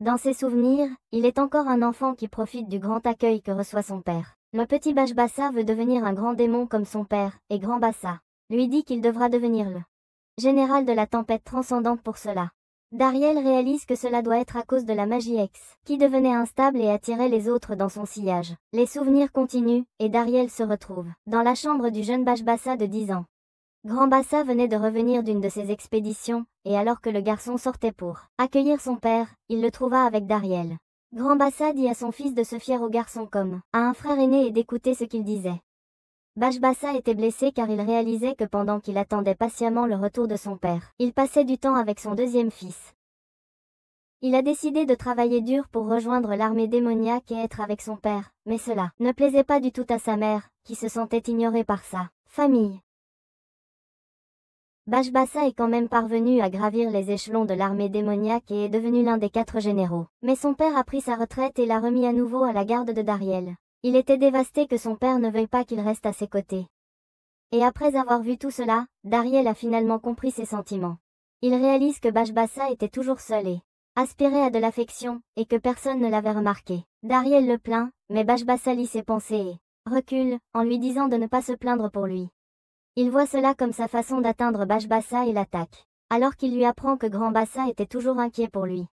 Dans ses souvenirs, il est encore un enfant qui profite du grand accueil que reçoit son père. Le petit Bashbassa veut devenir un grand démon comme son père, et Grand-Bassa lui dit qu'il devra devenir le général de la tempête transcendante pour cela. Dariel réalise que cela doit être à cause de la magie Hex, qui devenait instable et attirait les autres dans son sillage. Les souvenirs continuent, et Dariel se retrouve dans la chambre du jeune Bashbassa de 10 ans. Grand-Bassa venait de revenir d'une de ses expéditions, et alors que le garçon sortait pour accueillir son père, il le trouva avec Dariel. Grand-Bassa dit à son fils de se fier au garçon comme à un frère aîné et d'écouter ce qu'il disait. Bashbassa était blessé car il réalisait que pendant qu'il attendait patiemment le retour de son père, il passait du temps avec son deuxième fils. Il a décidé de travailler dur pour rejoindre l'armée démoniaque et être avec son père, mais cela ne plaisait pas du tout à sa mère, qui se sentait ignorée par sa famille. Bashbassa est quand même parvenu à gravir les échelons de l'armée démoniaque et est devenu l'un des 4 généraux. Mais son père a pris sa retraite et l'a remis à nouveau à la garde de Dariel. Il était dévasté que son père ne veuille pas qu'il reste à ses côtés. Et après avoir vu tout cela, Dariel a finalement compris ses sentiments. Il réalise que Bashbassa était toujours seul et aspirait à de l'affection, et que personne ne l'avait remarqué. Dariel le plaint, mais Bashbassa lit ses pensées et recule, en lui disant de ne pas se plaindre pour lui. Il voit cela comme sa façon d'atteindre Bashbasa et l'attaque. Alors qu'il lui apprend que Grand Bassa était toujours inquiet pour lui.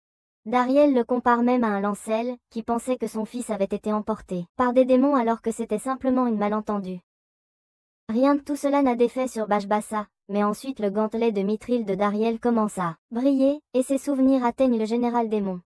Dariel le compare même à un Lancel, qui pensait que son fils avait été emporté par des démons alors que c'était simplement une malentendue. Rien de tout cela n'a d'effet sur Bashbasa, mais ensuite le gantelet de mithril de Dariel commence à briller, et ses souvenirs atteignent le général démon.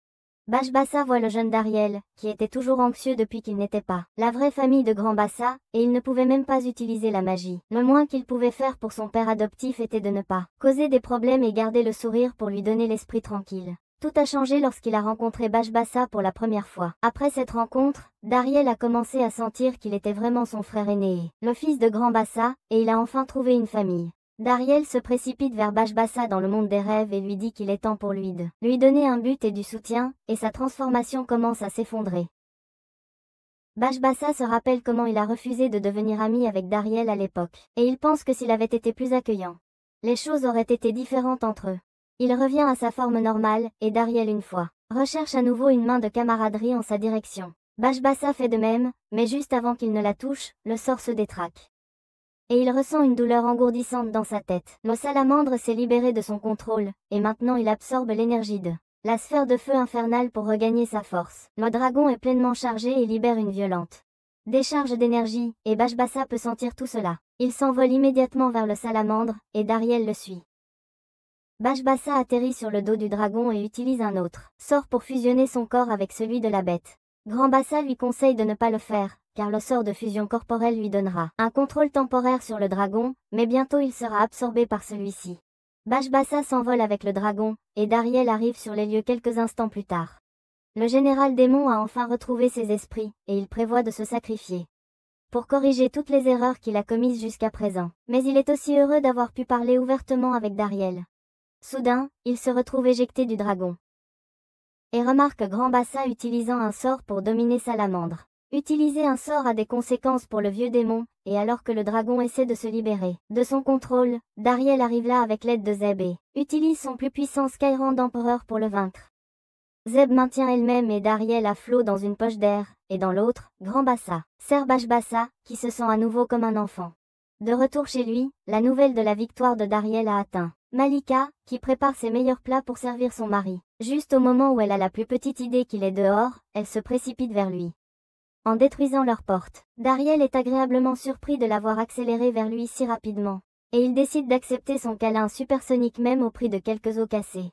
Bashbasa voit le jeune Dariel, qui était toujours anxieux depuis qu'il n'était pas la vraie famille de Grand Bassa, et il ne pouvait même pas utiliser la magie. Le moins qu'il pouvait faire pour son père adoptif était de ne pas causer des problèmes et garder le sourire pour lui donner l'esprit tranquille. Tout a changé lorsqu'il a rencontré Bashbasa pour la première fois. Après cette rencontre, Dariel a commencé à sentir qu'il était vraiment son frère aîné, le fils de Grand Bassa, et il a enfin trouvé une famille. Dariel se précipite vers Bashbasa dans le monde des rêves et lui dit qu'il est temps pour lui de lui donner un but et du soutien, et sa transformation commence à s'effondrer. Bashbasa se rappelle comment il a refusé de devenir ami avec Dariel à l'époque, et il pense que s'il avait été plus accueillant, les choses auraient été différentes entre eux. Il revient à sa forme normale, et Dariel une fois recherche à nouveau une main de camaraderie en sa direction. Bashbasa fait de même, mais juste avant qu'il ne la touche, le sort se détraque. Et il ressent une douleur engourdissante dans sa tête. Le salamandre s'est libéré de son contrôle, et maintenant il absorbe l'énergie de la sphère de feu infernale pour regagner sa force. Le dragon est pleinement chargé et libère une violente décharge d'énergie, et Bashbasa peut sentir tout cela. Il s'envole immédiatement vers le salamandre, et Dariel le suit. Bashbasa atterrit sur le dos du dragon et utilise un autre sort pour fusionner son corps avec celui de la bête. Grand Bassa lui conseille de ne pas le faire, car le sort de fusion corporelle lui donnera un contrôle temporaire sur le dragon, mais bientôt il sera absorbé par celui-ci. Bashbasa s'envole avec le dragon, et Dariel arrive sur les lieux quelques instants plus tard. Le général démon a enfin retrouvé ses esprits, et il prévoit de se sacrifier pour corriger toutes les erreurs qu'il a commises jusqu'à présent. Mais il est aussi heureux d'avoir pu parler ouvertement avec Dariel. Soudain, il se retrouve éjecté du dragon. Et remarque Grand Bassa utilisant un sort pour dominer Salamandre. Utiliser un sort a des conséquences pour le vieux démon, et alors que le dragon essaie de se libérer de son contrôle, Dariel arrive là avec l'aide de Zeb et utilise son plus puissant Skyrand d'Empereur pour le vaincre. Zeb maintient elle-même et Dariel à flot dans une poche d'air, et dans l'autre, Grand Bassa sert Bashbasa, qui se sent à nouveau comme un enfant. De retour chez lui, la nouvelle de la victoire de Dariel a atteint Malika, qui prépare ses meilleurs plats pour servir son mari. Juste au moment où elle a la plus petite idée qu'il est dehors, elle se précipite vers lui. En détruisant leur porte, Dariel est agréablement surpris de l'avoir accéléré vers lui si rapidement. Et il décide d'accepter son câlin supersonique même au prix de quelques os cassés.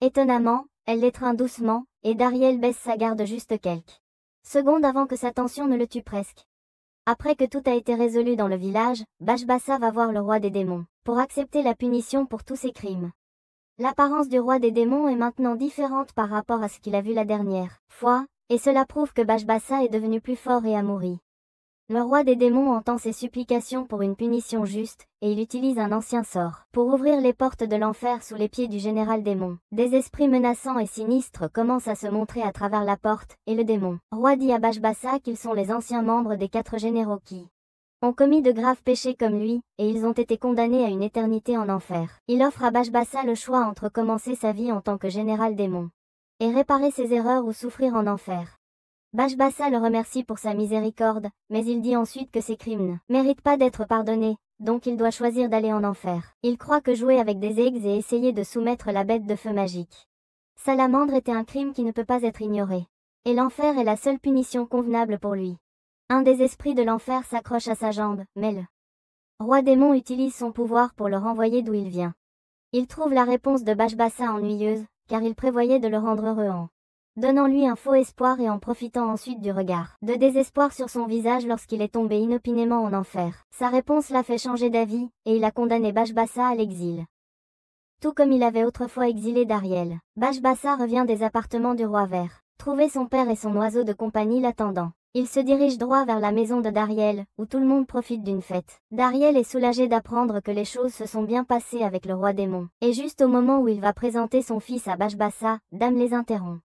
Étonnamment, elle l'étreint doucement, et Dariel baisse sa garde juste quelques secondes avant que sa tension ne le tue presque. Après que tout a été résolu dans le village, Bashbasa va voir le roi des démons, pour accepter la punition pour tous ses crimes. L'apparence du roi des démons est maintenant différente par rapport à ce qu'il a vu la dernière fois, et cela prouve que Bashbasa est devenu plus fort et amouri. Le roi des démons entend ses supplications pour une punition juste, et il utilise un ancien sort pour ouvrir les portes de l'enfer sous les pieds du général démon. Des esprits menaçants et sinistres commencent à se montrer à travers la porte, et le démon roi dit à Bashbasa qu'ils sont les anciens membres des 4 généraux qui ont commis de graves péchés comme lui, et ils ont été condamnés à une éternité en enfer. Il offre à Bashbasa le choix entre commencer sa vie en tant que général démon et réparer ses erreurs ou souffrir en enfer. Bashbasa le remercie pour sa miséricorde, mais il dit ensuite que ses crimes ne méritent pas d'être pardonnés, donc il doit choisir d'aller en enfer. Il croit que jouer avec des aigues et essayer de soumettre la bête de feu magique Salamandre était un crime qui ne peut pas être ignoré. Et l'enfer est la seule punition convenable pour lui. Un des esprits de l'enfer s'accroche à sa jambe, mais le roi démon utilise son pouvoir pour le renvoyer d'où il vient. Il trouve la réponse de Bashbasa ennuyeuse, car il prévoyait de le rendre heureux en donnant lui un faux espoir et en profitant ensuite du regard de désespoir sur son visage lorsqu'il est tombé inopinément en enfer. Sa réponse l'a fait changer d'avis, et il a condamné Bashbasa à l'exil. Tout comme il avait autrefois exilé Dariel, Bashbasa revient des appartements du roi vert, trouver son père et son oiseau de compagnie l'attendant. Il se dirige droit vers la maison de Dariel, où tout le monde profite d'une fête. Dariel est soulagé d'apprendre que les choses se sont bien passées avec le roi démon, et juste au moment où il va présenter son fils à Bashbasa, Dame les interrompt.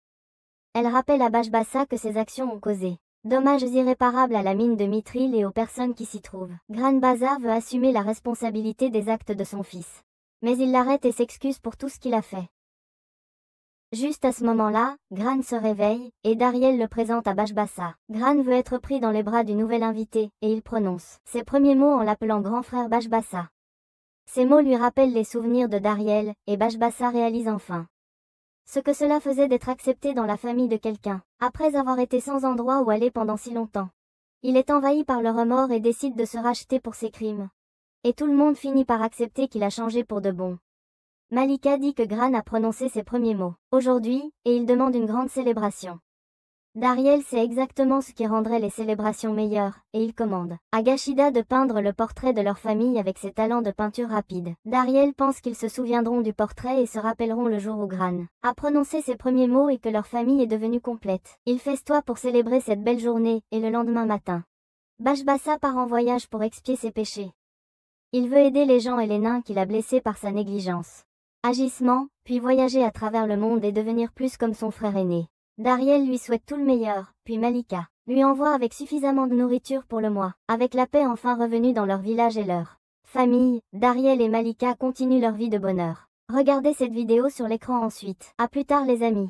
Elle rappelle à Bashbasa que ses actions ont causé dommages irréparables à la mine de mithril et aux personnes qui s'y trouvent. Gran Bassa veut assumer la responsabilité des actes de son fils. Mais il l'arrête et s'excuse pour tout ce qu'il a fait. Juste à ce moment-là, Gran se réveille, et Dariel le présente à Bashbassa. Gran veut être pris dans les bras du nouvel invité, et il prononce ses premiers mots en l'appelant grand frère Bashbassa. Ces mots lui rappellent les souvenirs de Dariel, et Bashbassa réalise enfin ce que cela faisait d'être accepté dans la famille de quelqu'un, après avoir été sans endroit où aller pendant si longtemps. Il est envahi par le remords et décide de se racheter pour ses crimes. Et tout le monde finit par accepter qu'il a changé pour de bon. Malika dit que Gran a prononcé ses premiers mots aujourd'hui, et il demande une grande célébration. Dariel sait exactement ce qui rendrait les célébrations meilleures, et il commande à Gashida de peindre le portrait de leur famille avec ses talents de peinture rapide. Dariel pense qu'ils se souviendront du portrait et se rappelleront le jour où Gran a prononcé ses premiers mots et que leur famille est devenue complète. Il festoie pour célébrer cette belle journée, et le lendemain matin, Bashbassa part en voyage pour expier ses péchés. Il veut aider les gens et les nains qu'il a blessés par sa négligence. Agissement, puis voyager à travers le monde et devenir plus comme son frère aîné. Dariel lui souhaite tout le meilleur, puis Malika lui envoie avec suffisamment de nourriture pour le mois. Avec la paix enfin revenue dans leur village et leur famille, Dariel et Malika continuent leur vie de bonheur. Regardez cette vidéo sur l'écran ensuite. À plus tard les amis.